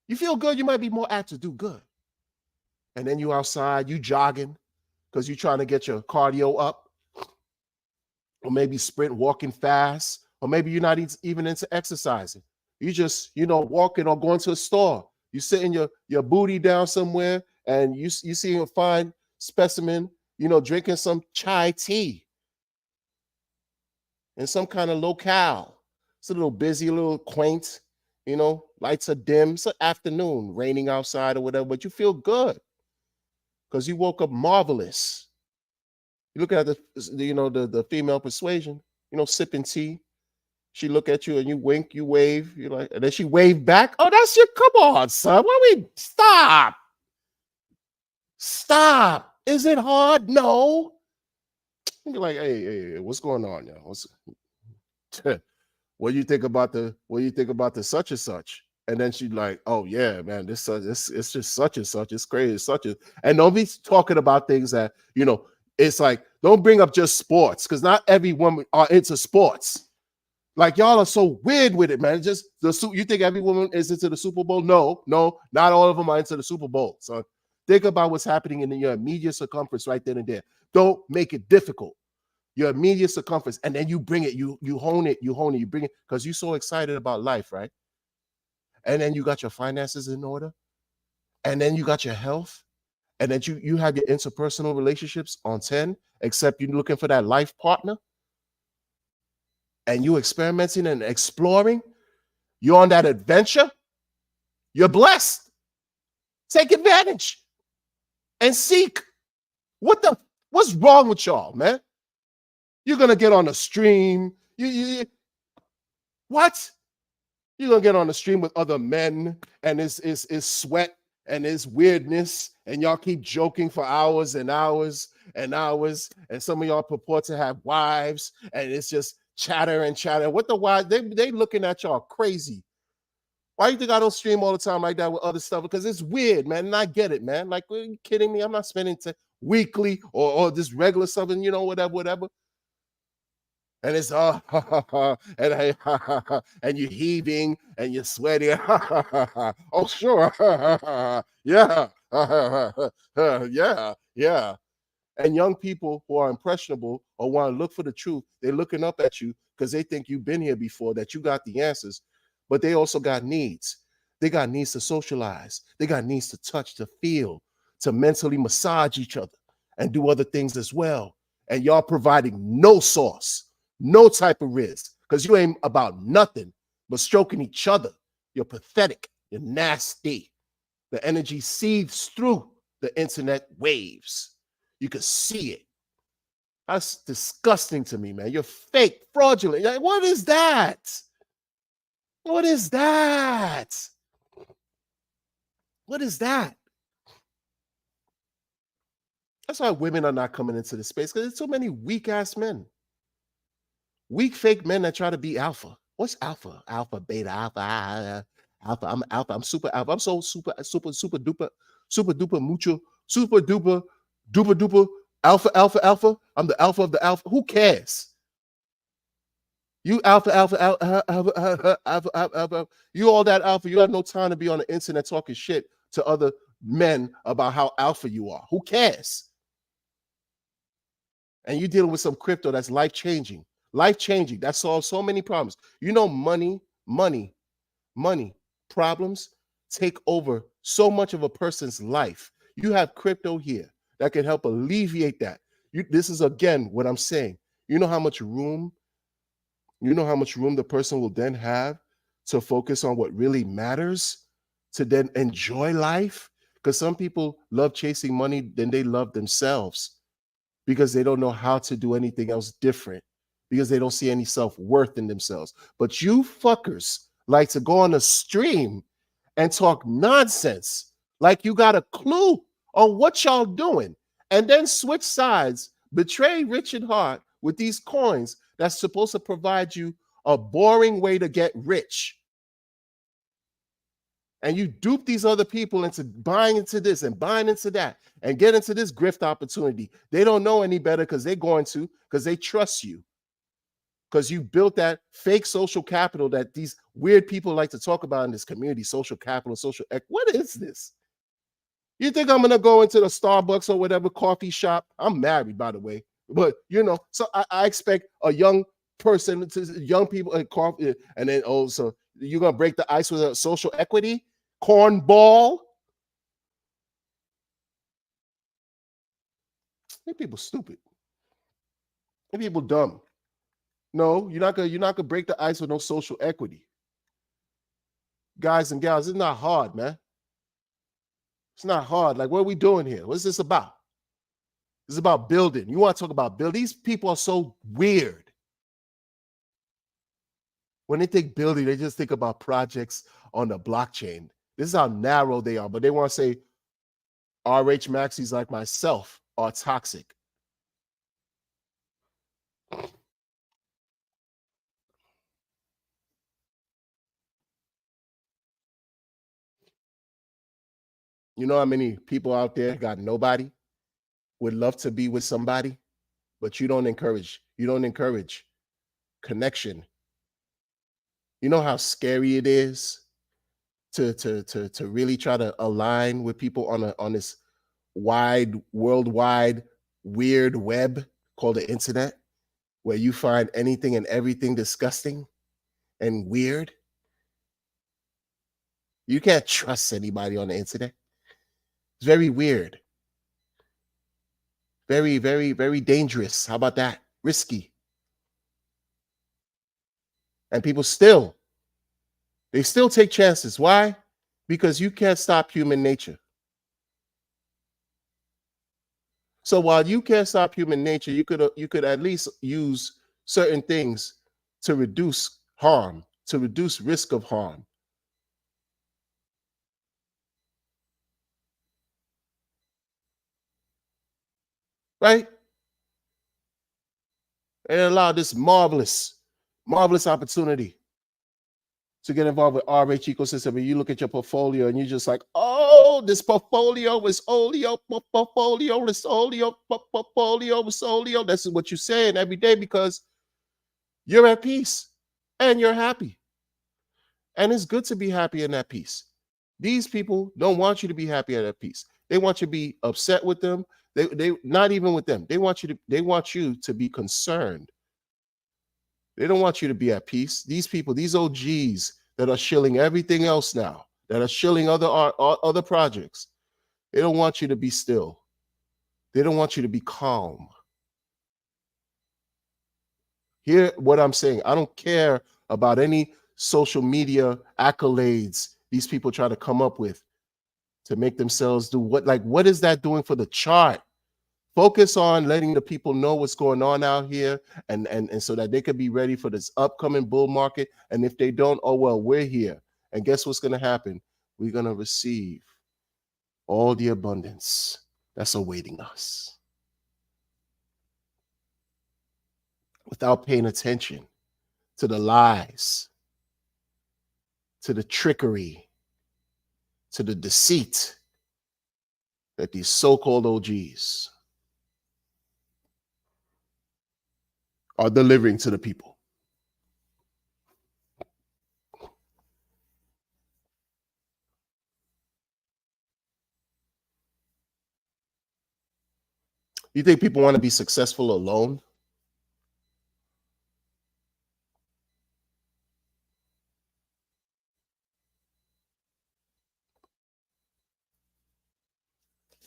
You feel good, you might be more apt to do good. And then you outside, you jogging because you're trying to get your cardio up. Or maybe sprint, walking fast. Or maybe you're not even into exercising. You just, walking or going to a store. You sitting your booty down somewhere and you see a fine specimen, drinking some chai tea in some kind of locale. It's a little busy, a little quaint, lights are dim. It's an afternoon, raining outside or whatever, but you feel good because you woke up marvelous. You look at the female persuasion, sipping tea. She look at you and you wink, you wave, you're like, and then she wave back. Oh, that's your, come on, son. Stop. Stop. Is it hard? No. You're like, hey, what's going on, y'all? What do you think about the such and such? And then she's like, oh yeah, man, this it's just such and such. It's crazy, and don't be talking about things that, it's like, don't bring up just sports, because not every woman are into sports. Like, y'all are so weird with it, man. Just you think every woman is into the Super Bowl? No, not all of them are into the Super Bowl. So think about what's happening in your immediate circumference right then and there. Don't make it difficult. Your immediate circumference, and then you bring it, you hone it, you bring it, because you're so excited about life, right? And then you got your finances in order, and then you got your health, and then you have your interpersonal relationships on 10, except you're looking for that life partner, and you experimenting and exploring, you're on that adventure, you're blessed. Take advantage and seek. What's wrong with y'all, man? You're gonna get on a stream. What? You're gonna get on a stream with other men, and it's sweat and it's weirdness, and y'all keep joking for hours and hours and hours, and some of y'all purport to have wives, and it's just chatter and chatter. What the wives? They looking at y'all crazy. Why do you think I don't stream all the time like that with other stuff? Because it's weird, man, and I get it, man. Like, are you kidding me? I'm not spending weekly or just regular something, whatever. And it's and and you're heaving and you're sweating. Oh, sure. Yeah. Yeah. And young people who are impressionable or want to look for the truth, they're looking up at you because they think you've been here before, that you got the answers. But they also got needs. They got needs to socialize. They got needs to touch, to feel, to mentally massage each other and do other things as well. And y'all providing no sauce. No type of risk, because you ain't about nothing but stroking each other. You're pathetic. You're nasty. The energy seethes through the internet waves. You can see it. That's disgusting to me, man. You're fake, fraudulent. Like, what is that? What is that? What is that? That's why women are not coming into this space, because there's too many weak ass men. Weak fake men that try to be alpha. What's alpha? Alpha, beta, alpha. I'm alpha. I'm super alpha. I'm so super duper mucho, super duper alpha. I'm the alpha of the alpha. Who cares? You alpha. You all that alpha. You have no time to be on the internet talking shit to other men about how alpha you are. Who cares? And you're dealing with some crypto that's life-changing. Life-changing. That solves so many problems. You know, money problems take over so much of a person's life. You have crypto here that can help alleviate that. This is, again, what I'm saying. You know how much room the person will then have to focus on what really matters, to then enjoy life? Because some people love chasing money than they love themselves, because they don't know how to do anything else different, because they don't see any self-worth in themselves. But you fuckers like to go on a stream and talk nonsense like you got a clue on what y'all doing, and then switch sides, betray Richard Hart with these coins that's supposed to provide you a boring way to get rich. And you dupe these other people into buying into this and buying into that and get into this grift opportunity. They don't know any better, because they trust you. Because you built that fake social capital that these weird people like to talk about in this community. Social capital, what is this? You think I'm gonna go into the Starbucks or whatever coffee shop? I'm married, by the way. But so I expect a young person, young people at coffee, and then so you're gonna break the ice with a social equity? Cornball? These people stupid. These people dumb. No, you're not gonna break the ice with no social equity. Guys and gals, it's not hard, man. It's not hard. Like, what are we doing here? What's this about? This is about building. You want to talk about building? These people are so weird. When they think building, they just think about projects on the blockchain. This is how narrow they are. But they want to say RH Maxis like myself are toxic. You know how many people out there got nobody, would love to be with somebody, but you don't encourage connection. You know how scary it is to really try to align with people on this worldwide weird web called the internet, where you find anything and everything disgusting and weird. You can't trust anybody on the internet. It's very weird. Very, very, very dangerous. How about that? Risky. And people still take chances. Why? Because you can't stop human nature. So while you can't stop human nature, you could at least use certain things to reduce harm, to reduce risk of harm. Right? And allow this marvelous opportunity to get involved with RH ecosystem. And you look at your portfolio and you're just like, oh, this portfolio is oleo, portfolio is oleo, portfolio is oleo. That's what you're saying every day, because you're at peace and you're happy. And it's good to be happy in that peace. These people don't want you to be happy at that peace. They want you to be upset with them. They not even with them. They want you to be concerned. They don't want you to be at peace. These people, these OGs that are shilling everything else now, that are shilling other projects, they don't want you to be still. They don't want you to be calm. Hear what I'm saying. I don't care about any social media accolades these people try to come up with to make themselves do what? Like, what is that doing for the chart? Focus on letting the people know what's going on out here, and so that they could be ready for this upcoming bull market. And if they don't, oh well, we're here. And guess what's going to happen? We're going to receive all the abundance that's awaiting us without paying attention to the lies, to the trickery, to the deceit that these so-called OGs are delivering to the people. You think people want to be successful alone?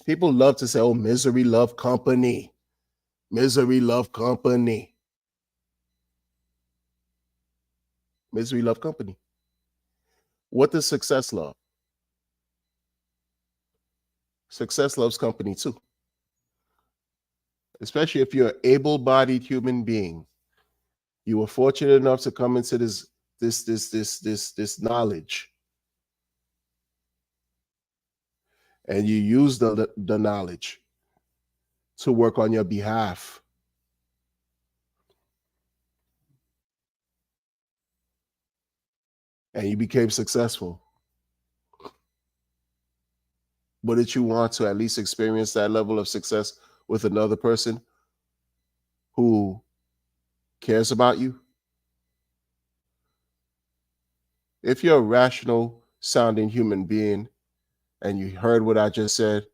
People love to say, oh, misery love company. Misery love company. Misery love company. What does success love? Success loves company too. Especially if you're an able-bodied human being. You were fortunate enough to come into this knowledge. And you use the knowledge to work on your behalf. And you became successful. Wouldn't you want to at least experience that level of success with another person who cares about you? If you're a rational sounding human being and you heard what I just said,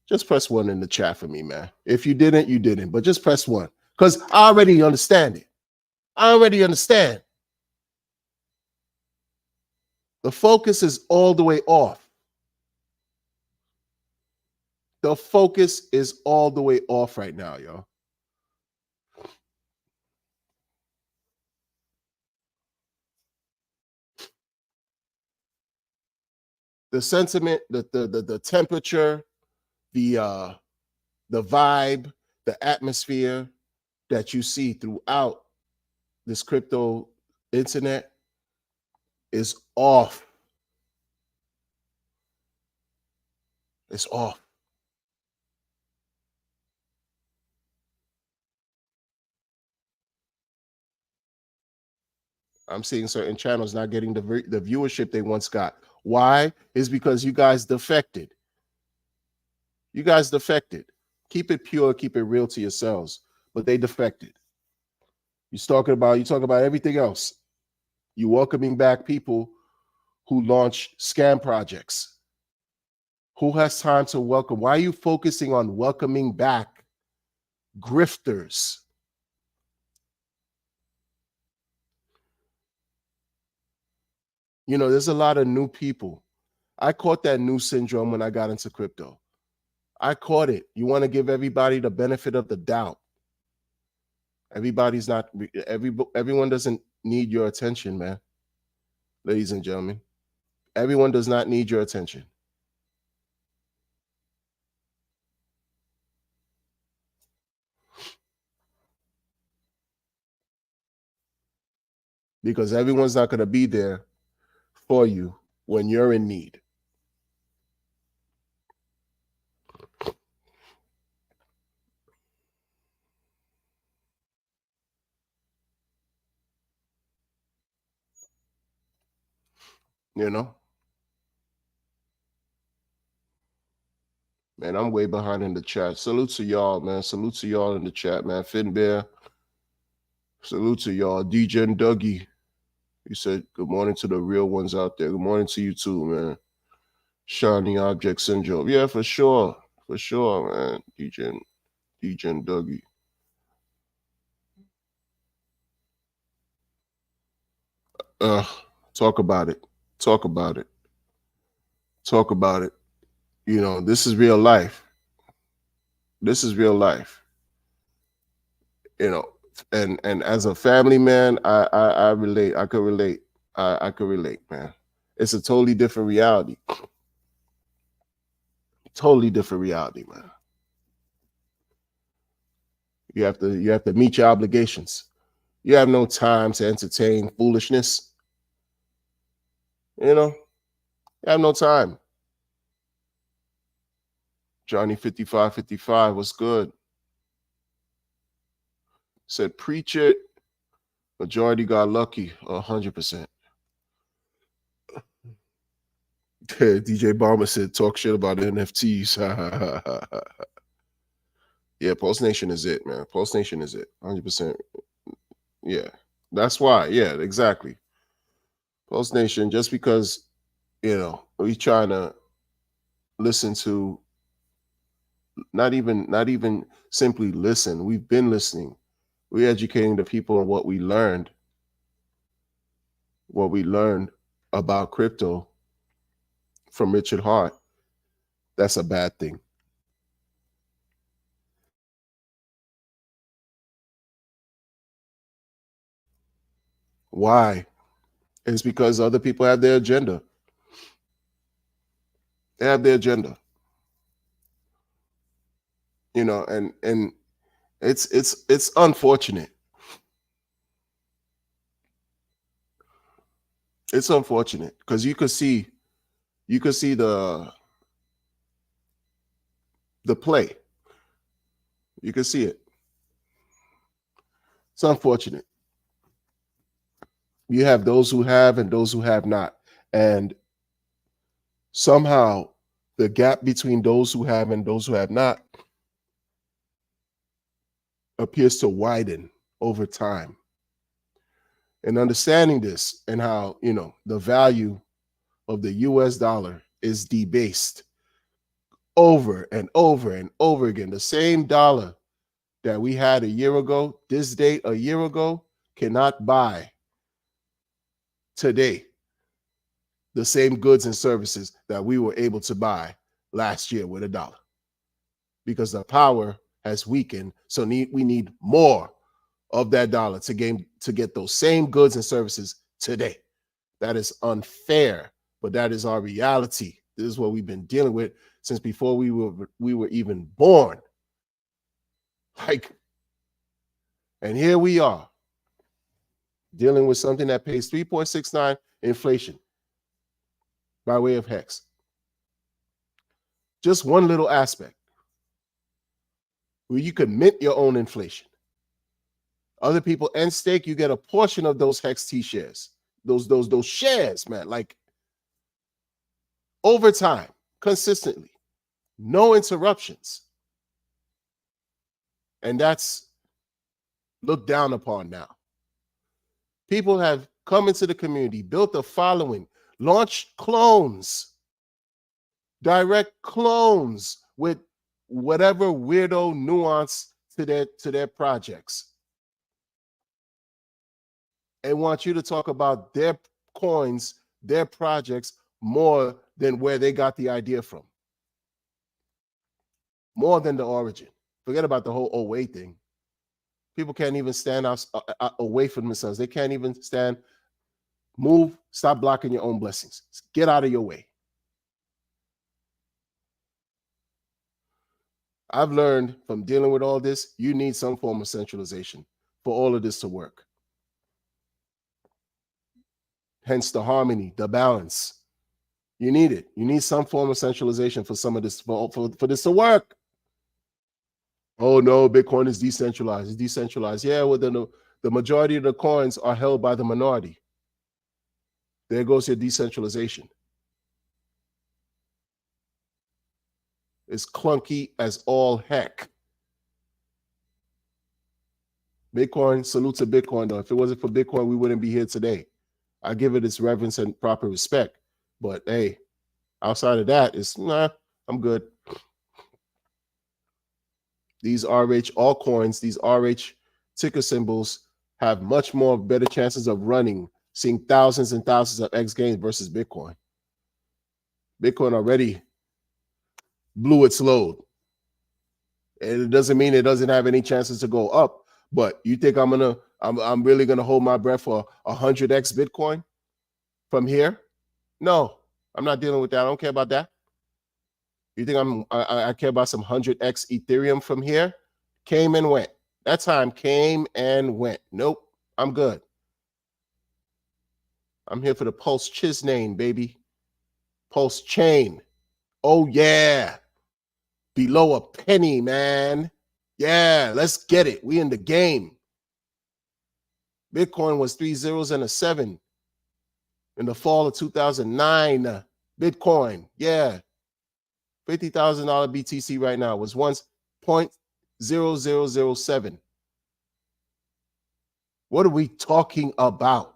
just press 1 in the chat for me, man. If you didn't, you didn't, but just press 1 because I already understand it. I already understand. The focus is all the way off. The focus is all the way off right now, y'all. The sentiment, the temperature, the vibe, the atmosphere that you see throughout this crypto internet is off. It's off. I'm seeing certain channels not getting the viewership they once got. Why? Is because you guys defected. You guys defected. Keep it pure, keep it real to yourselves. But they defected. You talk about everything else. You welcoming back people who launch scam projects. Who has time to welcome? Why are you focusing on welcoming back grifters? You know, there's a lot of new people. I caught that new syndrome when I got into crypto. I caught it. You want to give everybody the benefit of the doubt. Everyone doesn't need your attention, man. Ladies and gentlemen, everyone does not need your attention. Because everyone's not going to be there for you when you're in need. You know? Man, I'm way behind in the chat. Salute to y'all, man. Salute to y'all in the chat, man. Finn Bear. Salute to y'all. DJ and Dougie. He said, good morning to the real ones out there. Good morning to you too, man. Shiny Object Syndrome. Yeah, for sure. For sure, man. DJ and Dougie. Talk about it. Talk about it. Talk about it. You know, this is real life. This is real life. You know, and as a family man, I relate. I could relate. I could relate, man. It's a totally different reality. Totally different reality, man. You have to meet your obligations. You have no time to entertain foolishness. You know, you have no time. Johnny 5555 was good. Said preach it. Majority got lucky 100%. DJ Bomber said talk shit about NFTs. Yeah, Pulse Nation is it, man. Pulse Nation is it. 100%. Yeah. That's why. Yeah, exactly. Pulse Nation, just because, we trying to listen to not even simply listen. We've been listening. We're educating the people on what we learned about crypto from Richard Hart. That's a bad thing. Why? It's because other people have their agenda. They have their agenda. And it's unfortunate. It's unfortunate because you could see the play. You can see it. It's unfortunate. You have those who have and those who have not. And somehow the gap between those who have and those who have not appears to widen over time. And understanding this and how, the value of the US dollar is debased over and over and over again. The same dollar that we had a year ago, this date a year ago, cannot buy today the same goods and services that we were able to buy last year with a dollar, because the power has weakened. So we need more of that dollar to get those same goods and services today. That is unfair, but that is our reality. This is what we've been dealing with since before we were even born. And here we are dealing with something that pays 3.69 inflation by way of hex. Just one little aspect where you could mint your own inflation. Other people end stake, you get a portion of those hex T shares. Those shares, man, like over time, consistently, no interruptions. And that's looked down upon now. People have come into the community, built a following, launched clones, direct clones with whatever weirdo nuance to their projects, and want you to talk about their coins, their projects, more than where they got the idea from, more than the origin. Forget about the whole 08 thing. People can't even stand away from themselves. They can't even stand, move, stop blocking your own blessings. Get out of your way. I've learned from dealing with all this, you need some form of centralization for all of this to work. Hence the harmony, the balance. You need it. You need some form of centralization for some of this, for this to work. Oh no, Bitcoin is decentralized. It's decentralized. Yeah, well, the majority of the coins are held by the minority. There goes your decentralization. It's clunky as all heck. Bitcoin, salute to Bitcoin though. If it wasn't for Bitcoin, we wouldn't be here today. I give it its reverence and proper respect. But hey, outside of that, I'm good. These RH altcoins, these RH ticker symbols have much more better chances of running, seeing thousands and thousands of X gains versus Bitcoin. Bitcoin already blew its load. And it doesn't mean it doesn't have any chances to go up. But you think I'm really gonna hold my breath for 100x Bitcoin from here? No, I'm not dealing with that. I don't care about that. You think I care about some 100x Ethereum from here? Came and went. That time came and went. Nope, I'm good. I'm here for the Pulse Chisnane, baby. Pulse Chain. Oh, yeah. Below a penny, man. Yeah, let's get it. We in the game. Bitcoin was 3 zeros and a 7 in the fall of 2009. Bitcoin, yeah. $50,000 BTC right now was once 0.0007. What are we talking about?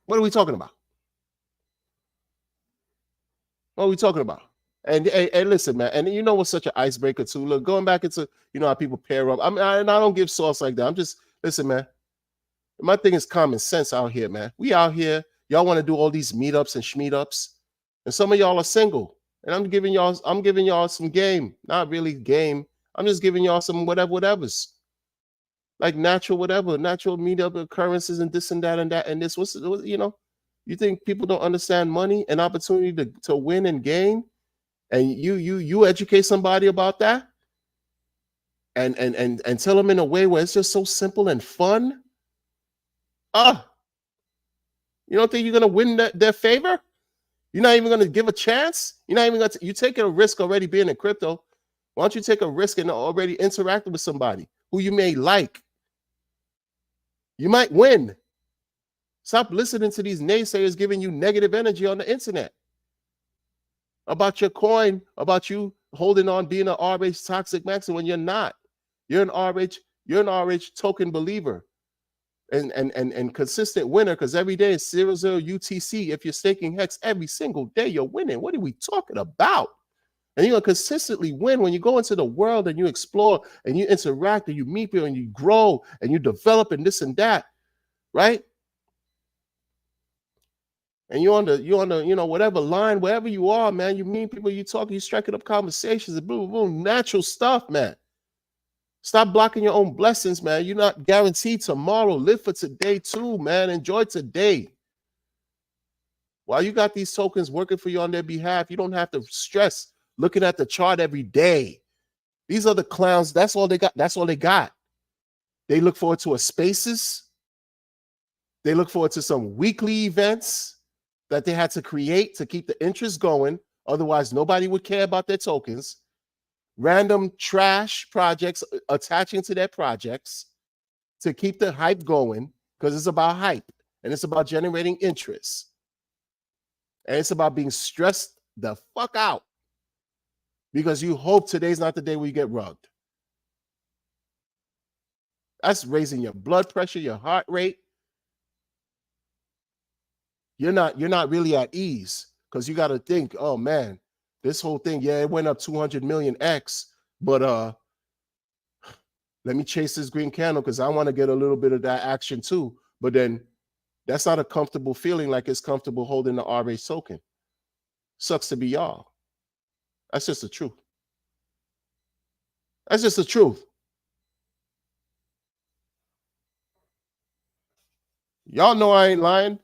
What are we talking about? What are we talking about? And listen, man, and you know what's such an icebreaker too? Look, going back into, you know, how people pair up. I don't give sauce like that. I'm just, listen, man. My thing is common sense out here, man. We out here. Y'all want to do all these meetups and schmeetups, and some of y'all are single. And I'm giving y'all some game. Not really game. I'm just giving y'all some whatever's. Like natural meetup occurrences and this and that and that and this. What's you know? You think people don't understand money and opportunity to win and gain? And you educate somebody about that and tell them in a way where it's just so simple and fun. You don't think you're gonna win their favor? You're not even gonna give a chance. You're not even gonna. You taking a risk already being in crypto. Why don't you take a risk and already interacting with somebody who you may like? You might win. Stop listening to these naysayers giving you negative energy on the internet about your coin, about you holding on, being an RH toxic maximum when you're not. You're an RH token believer and consistent winner, because every day is 00 UTC. If you're staking hex every single day, you're winning. What are we talking about? And you're gonna consistently win when you go into the world and you explore and you interact and you meet people and you grow and you develop and this and that, right? And you're on the, you know, whatever line, wherever you are, man, you meet people, you talk, you striking up conversations, and boom, boom, natural stuff, man. Stop blocking your own blessings, man. You're not guaranteed tomorrow. Live for today too, man. Enjoy today. While you got these tokens working for you on their behalf, you don't have to stress looking at the chart every day. These are the clowns. That's all they got. That's all they got. They look forward to a spaces. They look forward to some weekly events that they had to create to keep the interest going. Otherwise, nobody would care about their tokens. Random trash projects attaching to their projects to keep the hype going, because it's about hype and it's about generating interest. And it's about being stressed the fuck out because you hope today's not the day where you get rugged. That's raising your blood pressure, your heart rate. You're not really at ease, because you got to think, oh man, this whole thing, yeah, it went up 200 million X, but let me chase this green candle because I want to get a little bit of that action too. But then that's not a comfortable feeling like it's comfortable holding the RH token. Sucks to be y'all. That's just the truth. That's just the truth. Y'all know I ain't lying.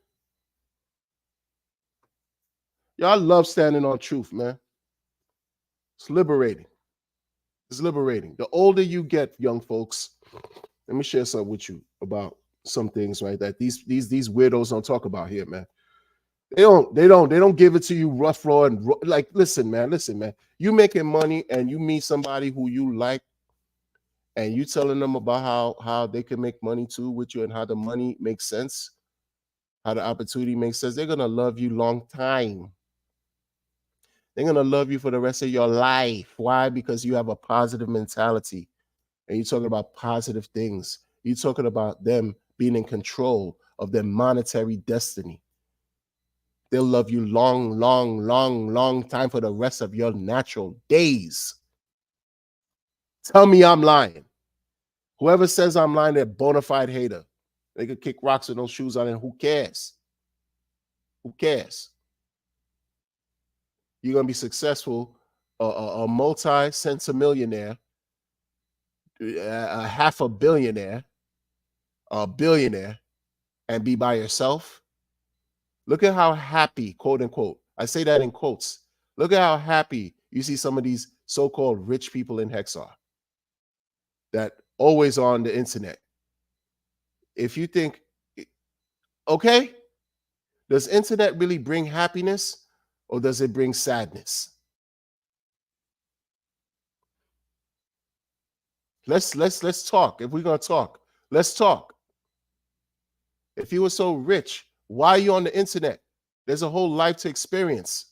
Y'all love standing on truth, man. It's liberating. It's liberating. The older you get, young folks, let me share something with you about some things, right? That these weirdos don't talk about here, man. They don't give it to you rough, raw, and like, listen, man. You making money and you meet somebody who you like, and you telling them about how they can make money too with you and how the money makes sense, how the opportunity makes sense. They're gonna love you long time. They're gonna love you for the rest of your life. Why? Because you have a positive mentality, and you're talking about positive things. You're talking about them being in control of their monetary destiny. They'll love you long, long, long, long time for the rest of your natural days. Tell me I'm lying. Whoever says I'm lying, they're a bona fide hater. They could kick rocks with those shoes on, and who cares? Who cares? You're going to be successful, a multi-centimillionaire, a half a billionaire, a billionaire, and be by yourself. Look at how happy, quote unquote, I say that in quotes. Look at how happy you see some of these so-called rich people in Hex are, that always on the internet. If you think, okay, does internet really bring happiness or does it bring sadness? Let's talk. If we're gonna talk, let's talk. If you were so rich, why are you on the internet? There's a whole life to experience.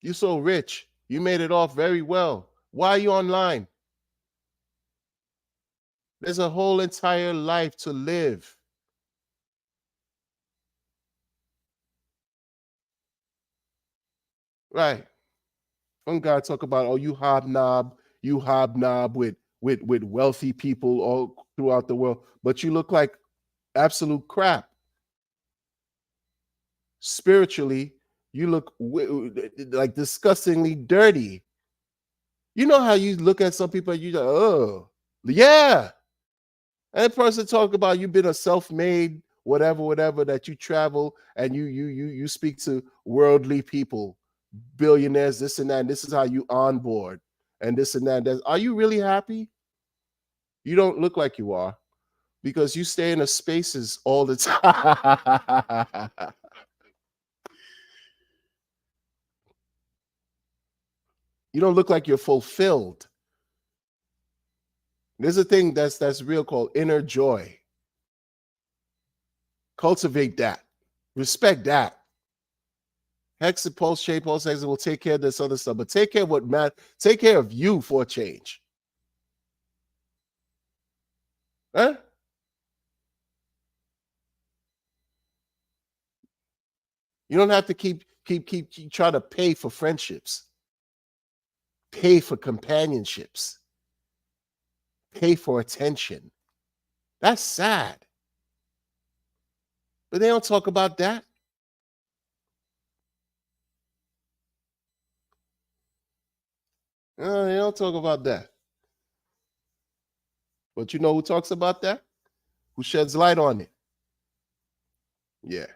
You're so rich. You made it off very well. Why are you online? There's a whole entire life to live. Right. One guy talk about, oh, you hobnob with wealthy people all throughout the world, but you look like absolute crap. Spiritually, you look like disgustingly dirty. You know how you look at some people, you go, oh, yeah. And that person talk about you've been a self-made, whatever, that you travel and you speak to worldly people, billionaires, this and that, and this is how you onboard and this and that. Are you really happy? You don't look like you are, because you stay in the spaces all the time. You don't look like you're fulfilled. There's a thing that's real called inner joy. Cultivate that. Respect that. Hex and Pulse, Shape, Pulse, Hex will take care of this other stuff, but take care of what matters. Take care of you for a change. Huh? You don't have to keep try to pay for friendships, pay for companionships, pay for attention. That's sad. But they don't talk about that. They don't talk about that. But you know who talks about that? Who sheds light on it? Yeah.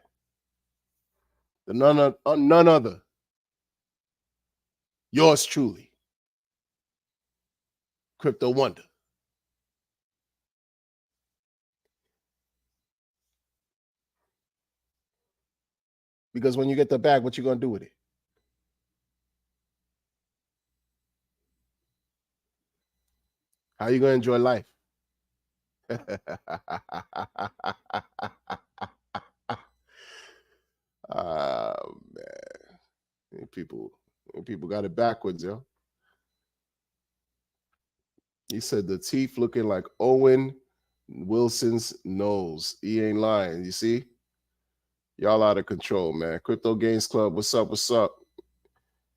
The none other. Yours truly. Crypto Wonder. Because when you get the bag, what you gonna do with it? How you gonna enjoy life? Man, people got it backwards, yo. He said the teeth looking like Owen Wilson's nose. He ain't lying. You see, y'all out of control, man. Crypto Gains Club, what's up? What's up?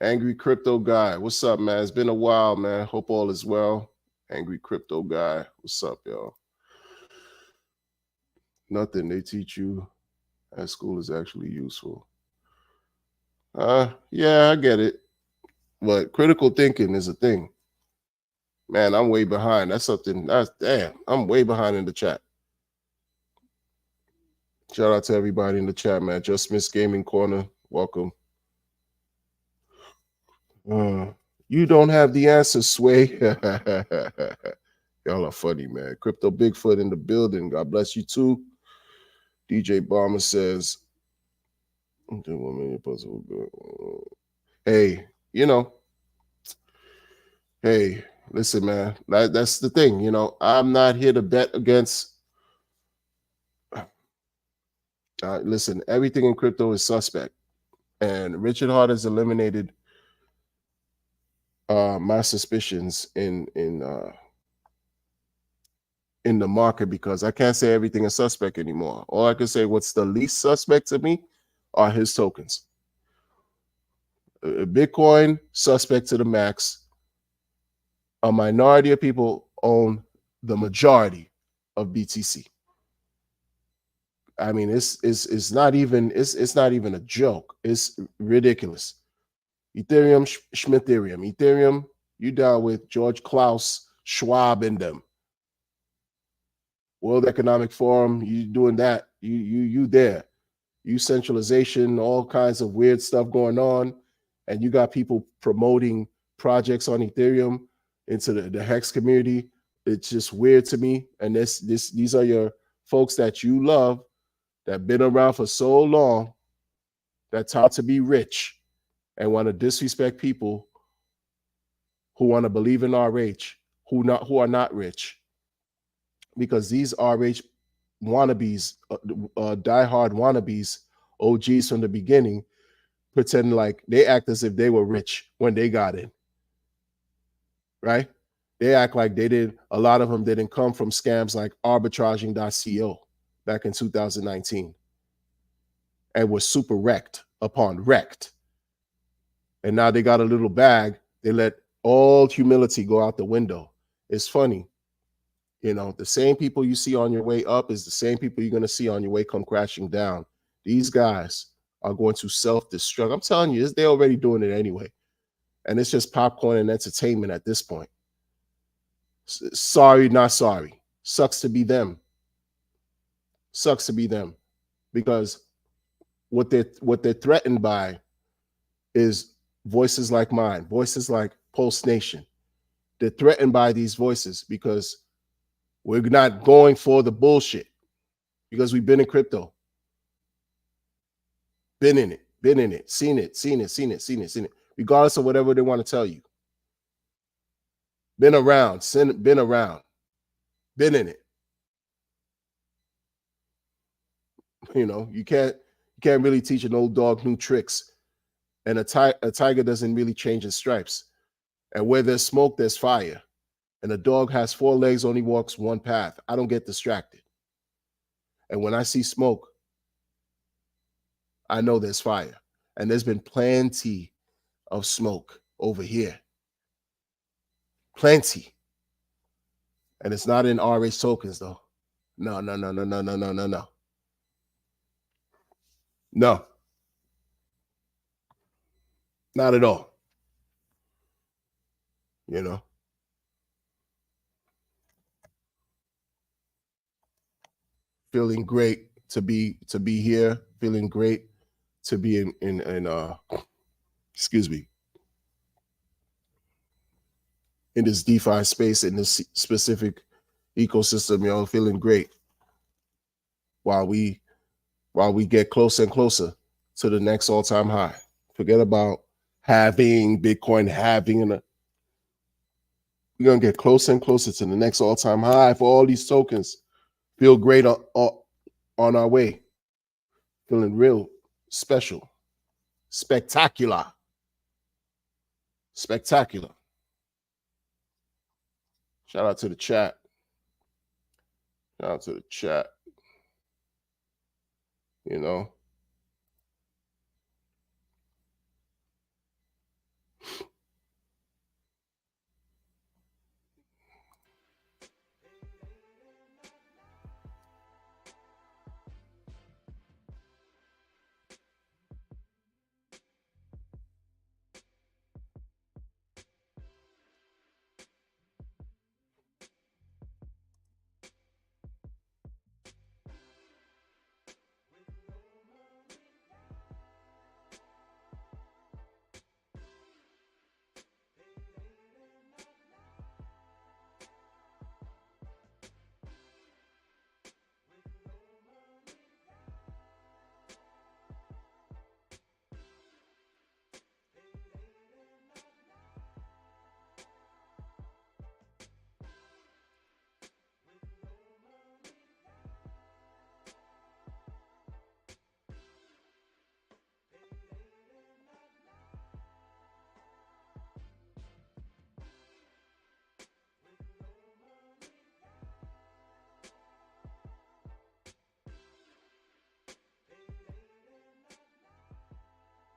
Angry Crypto Guy, what's up, man? It's been a while, man. Hope all is well. Angry Crypto Guy, what's up, y'all? Nothing they teach you at school is actually useful. Yeah, I get it. But critical thinking is a thing. Man, I'm way behind. That's something. That's damn. I'm way behind in the chat. Shout out to everybody in the chat, man. Just Miss Gaming Corner, welcome. You don't have the answer, Sway. Y'all are funny, man. Crypto Bigfoot in the building. God bless you too. DJ Bomber says, hey, you know, hey, listen, man. That's the thing, you know. I'm not here to bet against. Listen, everything in crypto is suspect, and Richard Hart has eliminated my suspicions in the market, because I can't say everything is suspect anymore. All I can say, what's the least suspect to me are his tokens. Bitcoin, suspect to the max. A minority of people own the majority of BTC. I mean, it's not even a joke. It's ridiculous. Ethereum, Schmithereum. Ethereum, you down with George Klaus, Schwab, and them. World Economic Forum, you doing that. You there. You centralization, all kinds of weird stuff going on. And you got people promoting projects on Ethereum into the Hex community. It's just weird to me. And these are your folks that you love that been around for so long that taught to be rich and want to disrespect people who want to believe in RH, who are not rich, because these RH wannabes, diehard wannabes, OGs from the beginning, pretend like they act as if they were rich when they got in, right? They act like they did. A lot of them didn't come from scams like arbitraging.co back in 2019 and was super wrecked upon wrecked. And now they got a little bag. They let all humility go out the window. It's funny. You know, the same people you see on your way up is the same people you're going to see on your way come crashing down. These guys are going to self-destruct. I'm telling you, they're already doing it anyway. And it's just popcorn and entertainment at this point. Sorry, not sorry. Sucks to be them. Sucks to be them. Because what they're threatened by is voices like mine, voices like Pulse Nation. They're threatened by these voices because we're not going for the bullshit, because we've been in crypto. Been in it, seen it, regardless of whatever they want to tell you. Been around, been in it. You know, you can't really teach an old dog new tricks. And a tiger doesn't really change its stripes. And where there's smoke, there's fire. And a dog has 4 legs, only walks one path. I don't get distracted. And when I see smoke, I know there's fire. And there's been plenty of smoke over here. Plenty. And it's not in RH tokens, though. No. No. Not at all. You know? Feeling great to be here. Feeling great to be in excuse me, in this DeFi space, in this specific ecosystem, you know, feeling great while we get closer and closer to the next all-time high. Forget about having Bitcoin, we're gonna get closer and closer to the next all-time high for all these tokens. Feel great on our way. Feeling real special, spectacular. Shout out to the chat. You know.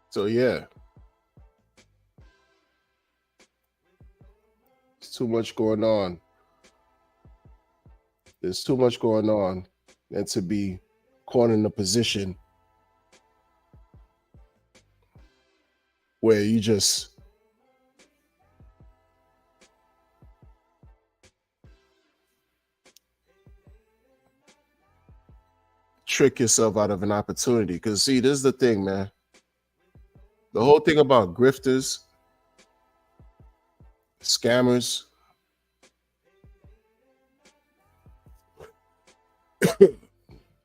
So yeah, it's too much going on. There's too much going on than to be caught in a position where you just trick yourself out of an opportunity. Because see, this is the thing, man. The whole thing about grifters, scammers,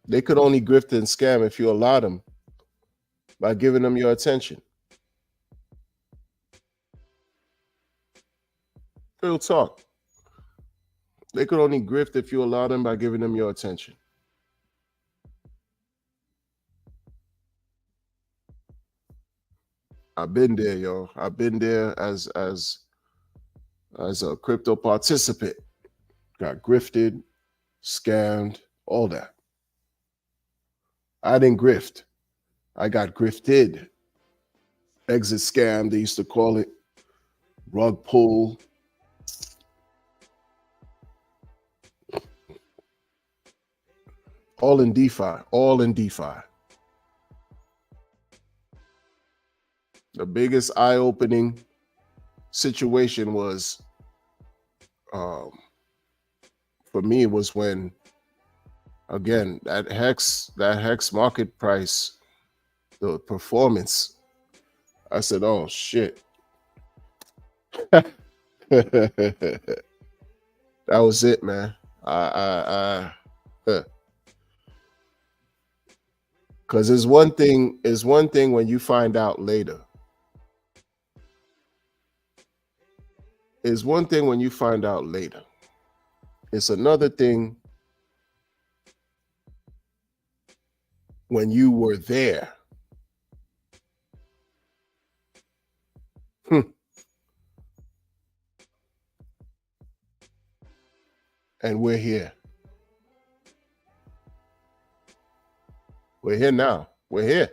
they could only grift and scam if you allow them by giving them your attention. Real talk. They could only grift if you allow them by giving them your attention. I've been there, yo. I've been there as a crypto participant. Got grifted, scammed, all that. I didn't grift. I got grifted. Exit scam, they used to call it. Rug pull. All in DeFi. All in DeFi. The biggest eye-opening situation was, for me, was when, again, that hex market price, the performance, I said, oh shit. That was it, man. Because it's one thing when you find out later. It's one thing when you find out later. It's another thing when you were there. And we're here. We're here now. We're here.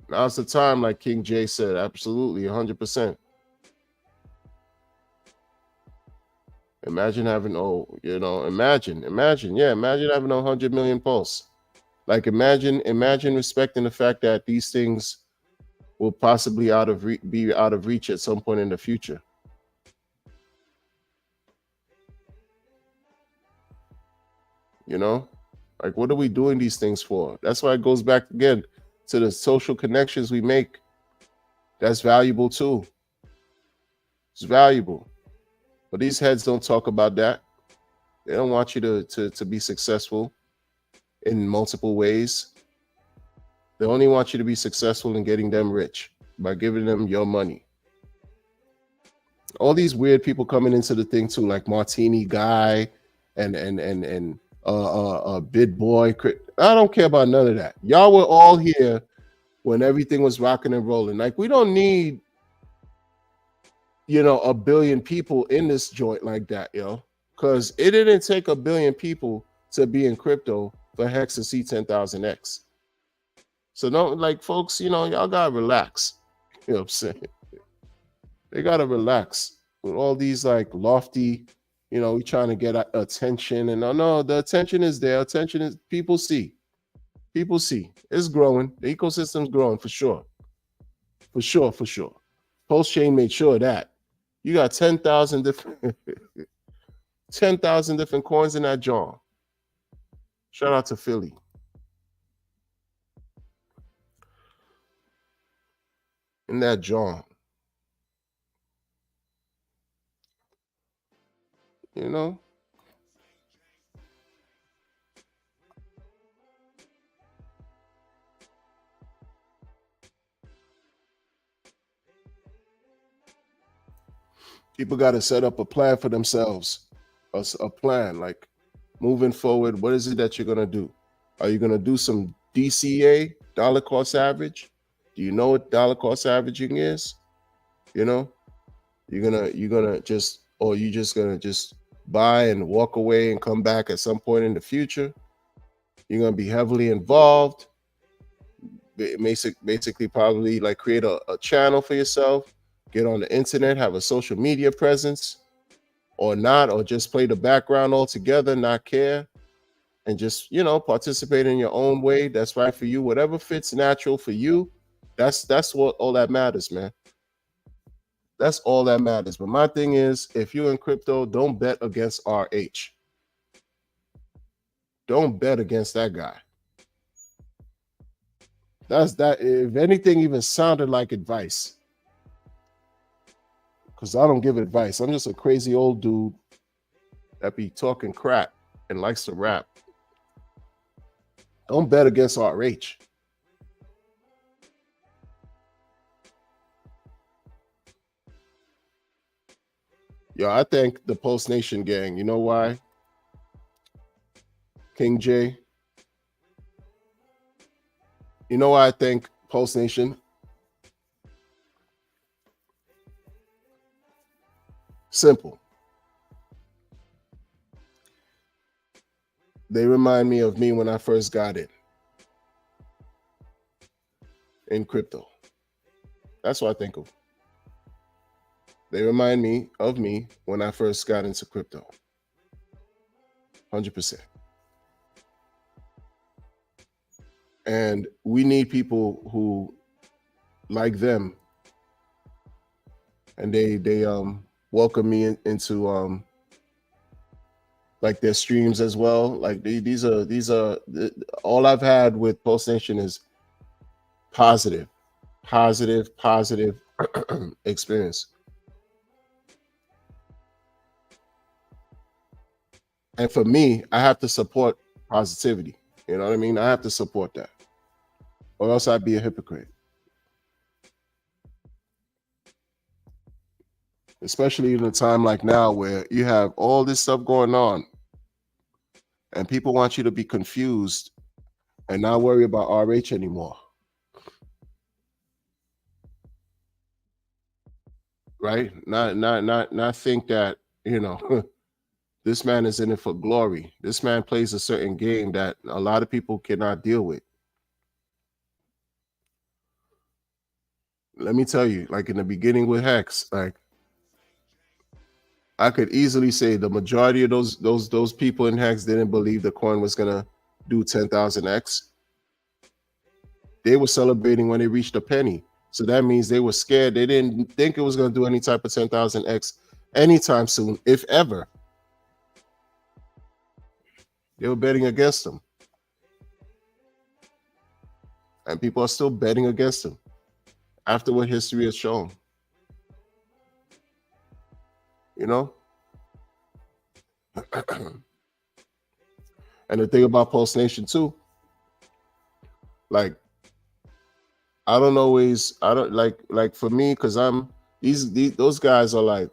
Now's the time, like King J said. Absolutely, 100%. Imagine having, imagine having 100 million pulse. Like imagine respecting the fact that these things will possibly be out of reach at some point in the future. You know, like what are we doing these things for? That's why it goes back again to the social connections we make. That's valuable too. It's valuable. But these heads don't talk about that. They don't want you to be successful in multiple ways. They only want you to be successful in getting them rich by giving them your money. All these weird people coming into the thing too, like Martini Guy and Bid Boy. I don't care about none of that. Y'all were all here when everything was rocking and rolling. Like we don't need, a billion people in this joint like that, yo. Because it didn't take a billion people to be in crypto for Hex to see 10,000X. So don't, like, folks, y'all gotta relax. You know what I'm saying? They gotta relax with all these like lofty, we trying to get attention, and no, the attention is there. Attention is people see. It's growing. The ecosystem's growing for sure. For sure. Pulse Chain made sure of that. You got 10,000 different 10,000 different coins in that jar. Shout out to Philly. In that jar. People got to set up a plan for themselves. A plan, like moving forward. What is it that you're going to do? Are you going to do some DCA, dollar cost average? Do you know what dollar cost averaging is? You're gonna just, or you just gonna just buy and walk away and come back at some point in the future? You're gonna be heavily involved. Basically, probably like create a channel for yourself, get on the internet, have a social media presence, or not, or just play the background altogether, not care, and just participate in your own way. That's right for you. Whatever fits natural for you. That's what all that matters, man. That's all that matters. But my thing is, if you're in crypto, don't bet against RH. Don't bet against that guy. That's that. If anything even sounded like advice, because I don't give advice. I'm just a crazy old dude that be talking crap and likes to rap. Don't bet against RH. Yo, I thank the Post Nation gang. You know why? King J. You know why I thank Post Nation? Simple. They remind me of me when I first got in crypto. That's what I think of. They remind me of me when I first got into crypto. 100%. And we need people who like them, and they welcome me into like their streams as well. Like these are all I've had with Post Nation is positive experience. And for me, I have to support positivity. You know what I mean? I have to support that, or else I'd be a hypocrite. Especially in a time like now where you have all this stuff going on and people want you to be confused and not worry about RH anymore. Right? Not think that, you know, this man is in it for glory. This man plays a certain game that a lot of people cannot deal with. Let me tell you, like in the beginning with Hex, like I could easily say the majority of those people in Hex didn't believe the coin was gonna do 10,000x. They were celebrating when it reached a penny. So that means they were scared. They didn't think it was going to do any type of 10,000x anytime soon, if ever. They were betting against them. And people are still betting against them after what history has shown. You know? And the thing about Post Nation too, like I don't like for me, because I'm those guys are like,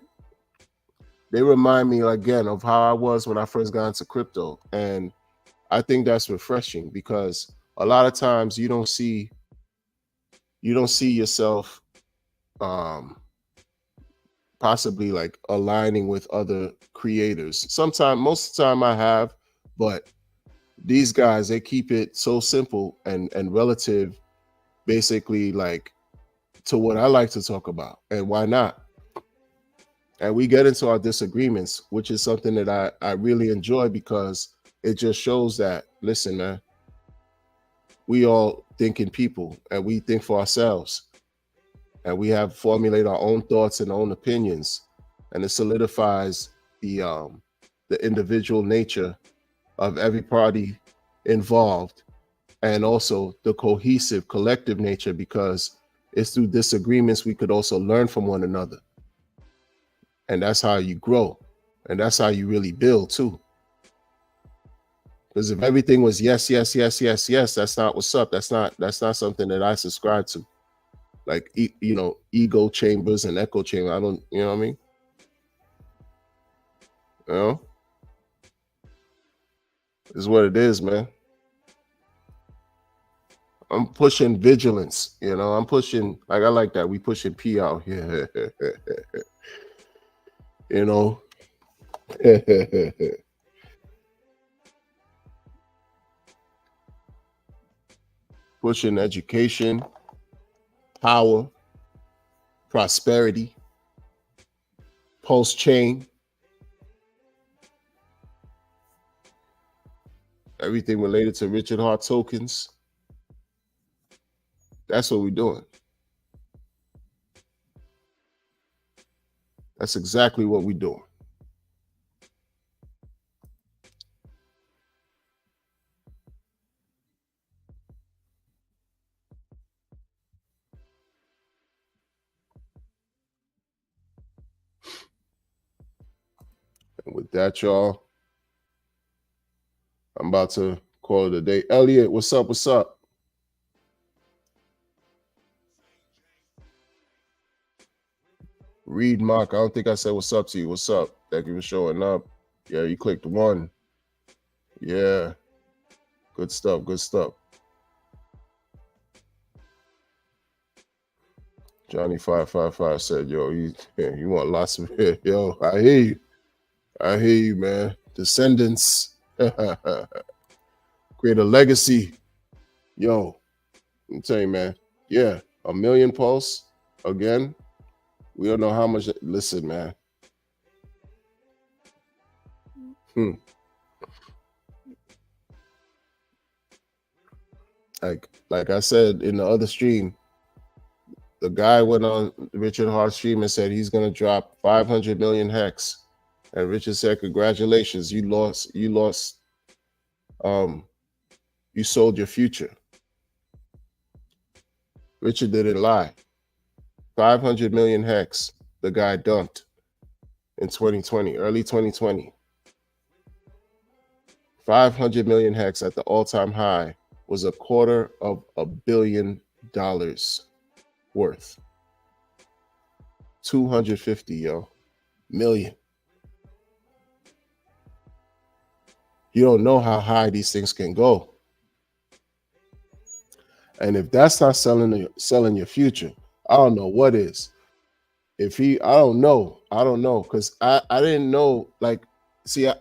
they remind me again of how I was when I first got into crypto. And I think that's refreshing, because a lot of times you don't see yourself possibly like aligning with other creators. Most of the time I have, but these guys, they keep it so simple and relative, basically, like to what I like to talk about. And why not? And we get into our disagreements, which is something that I really enjoy, because it just shows that, listen, man, we all thinking people, and we think for ourselves, and we have formulated our own thoughts and own opinions, and it solidifies the individual nature of every party involved, and also the cohesive collective nature, because it's through disagreements we could also learn from one another. And that's how you grow, and that's how you really build too. Because if everything was yes, yes, yes, yes, yes, that's not what's up. That's not something that I subscribe to. Like, you know, ego chambers and echo chamber. I don't, you know what I mean? You know, is what it is, man. I'm pushing vigilance. You know, I'm pushing, like, I like that. We pushing P out here. You know. Pushing education, power, prosperity, pulse chain, everything related to Richard Hart tokens. That's what we're doing. That's exactly what we're doing. And with that, y'all, I'm about to call it a day. Elliot, what's up? What's up? Reed Mark, I don't think I said what's up to you. What's up? Thank you for showing up. Yeah, you clicked one. Yeah, good stuff. Good stuff. Johnny 555 said, "Yo, you want lots of it? Yo, I hear you. I hear you, man. Descendants, create a legacy. Yo, I'm telling you, man. Yeah, 1,000,000 posts again. We don't know how much. Listen, man. Hmm. Like I said in the other stream, the guy went on Richard Hart's stream and said he's gonna drop 500 million hex. And Richard said, "Congratulations, you lost. You lost. Um, you sold your future." Richard didn't lie. 500 million hex. The guy dumped in 2020, early 2020. 500 million hex at the all-time high was $250 million worth. 250 million. You don't know how high these things can go. And if that's not selling your future, I don't know what is. I don't know, because I didn't know. Like, see, I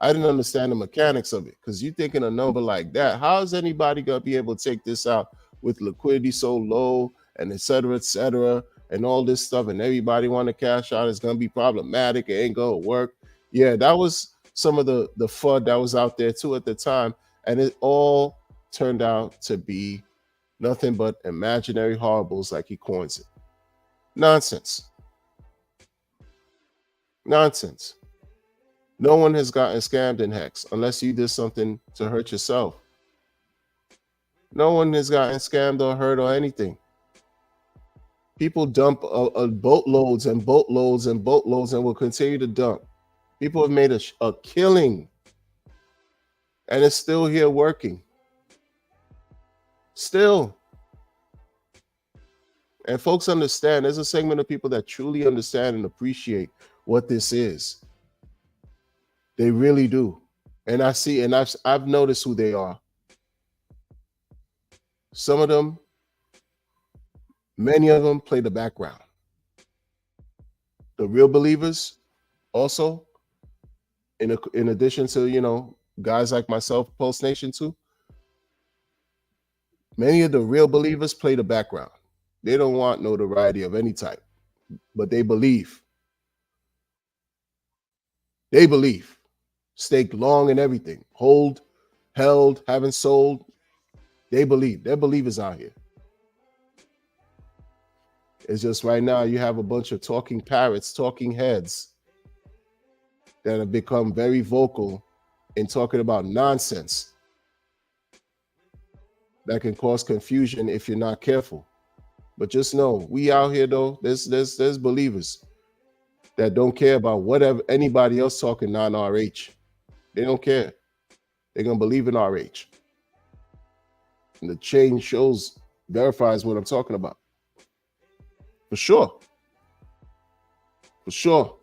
didn't understand the mechanics of it. Because you thinking a number like that, how is anybody gonna be able to take this out with liquidity so low and et cetera, and all this stuff, and everybody want to cash out? It's gonna be problematic. It ain't gonna work. Yeah, that was some of the FUD that was out there too at the time, and it all turned out to be nothing but imaginary horribles, like he coins it. Nonsense. Nonsense. No one has gotten scammed in Hex unless you did something to hurt yourself. No one has gotten scammed or hurt or anything. People dump boatloads and boatloads and boatloads and will continue to dump. People have made a killing, and it's still here working. Still. And folks understand, there's a segment of people that truly understand and appreciate what this is. They really do. And I see, and I've noticed who they are. Some of them, many of them play the background. The real believers also, in addition to, guys like myself, Pulse Nation too, many of the real believers play the background. They don't want notoriety of any type, but they believe. They believe. Staked long and everything. Held, haven't sold. They believe. They're believers out here. It's just right now you have a bunch of talking parrots, talking heads that have become very vocal in talking about nonsense that can cause confusion if you're not careful. But just know, we out here though, there's believers that don't care about whatever anybody else talking non-RH. They don't care. They're gonna believe in RH. And the chain verifies what I'm talking about. For sure. For sure.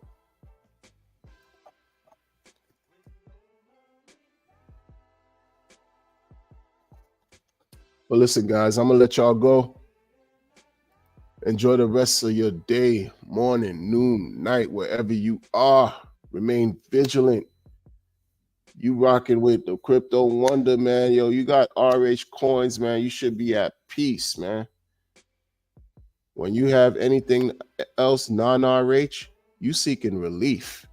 But listen, guys, I'm gonna let y'all go. Enjoy the rest of your day, morning, noon, night, wherever you are. Remain vigilant. You rocking with the crypto wonder, man. Yo, you got RH coins, man. You should be at peace, man. When you have anything else non-RH, you seeking relief.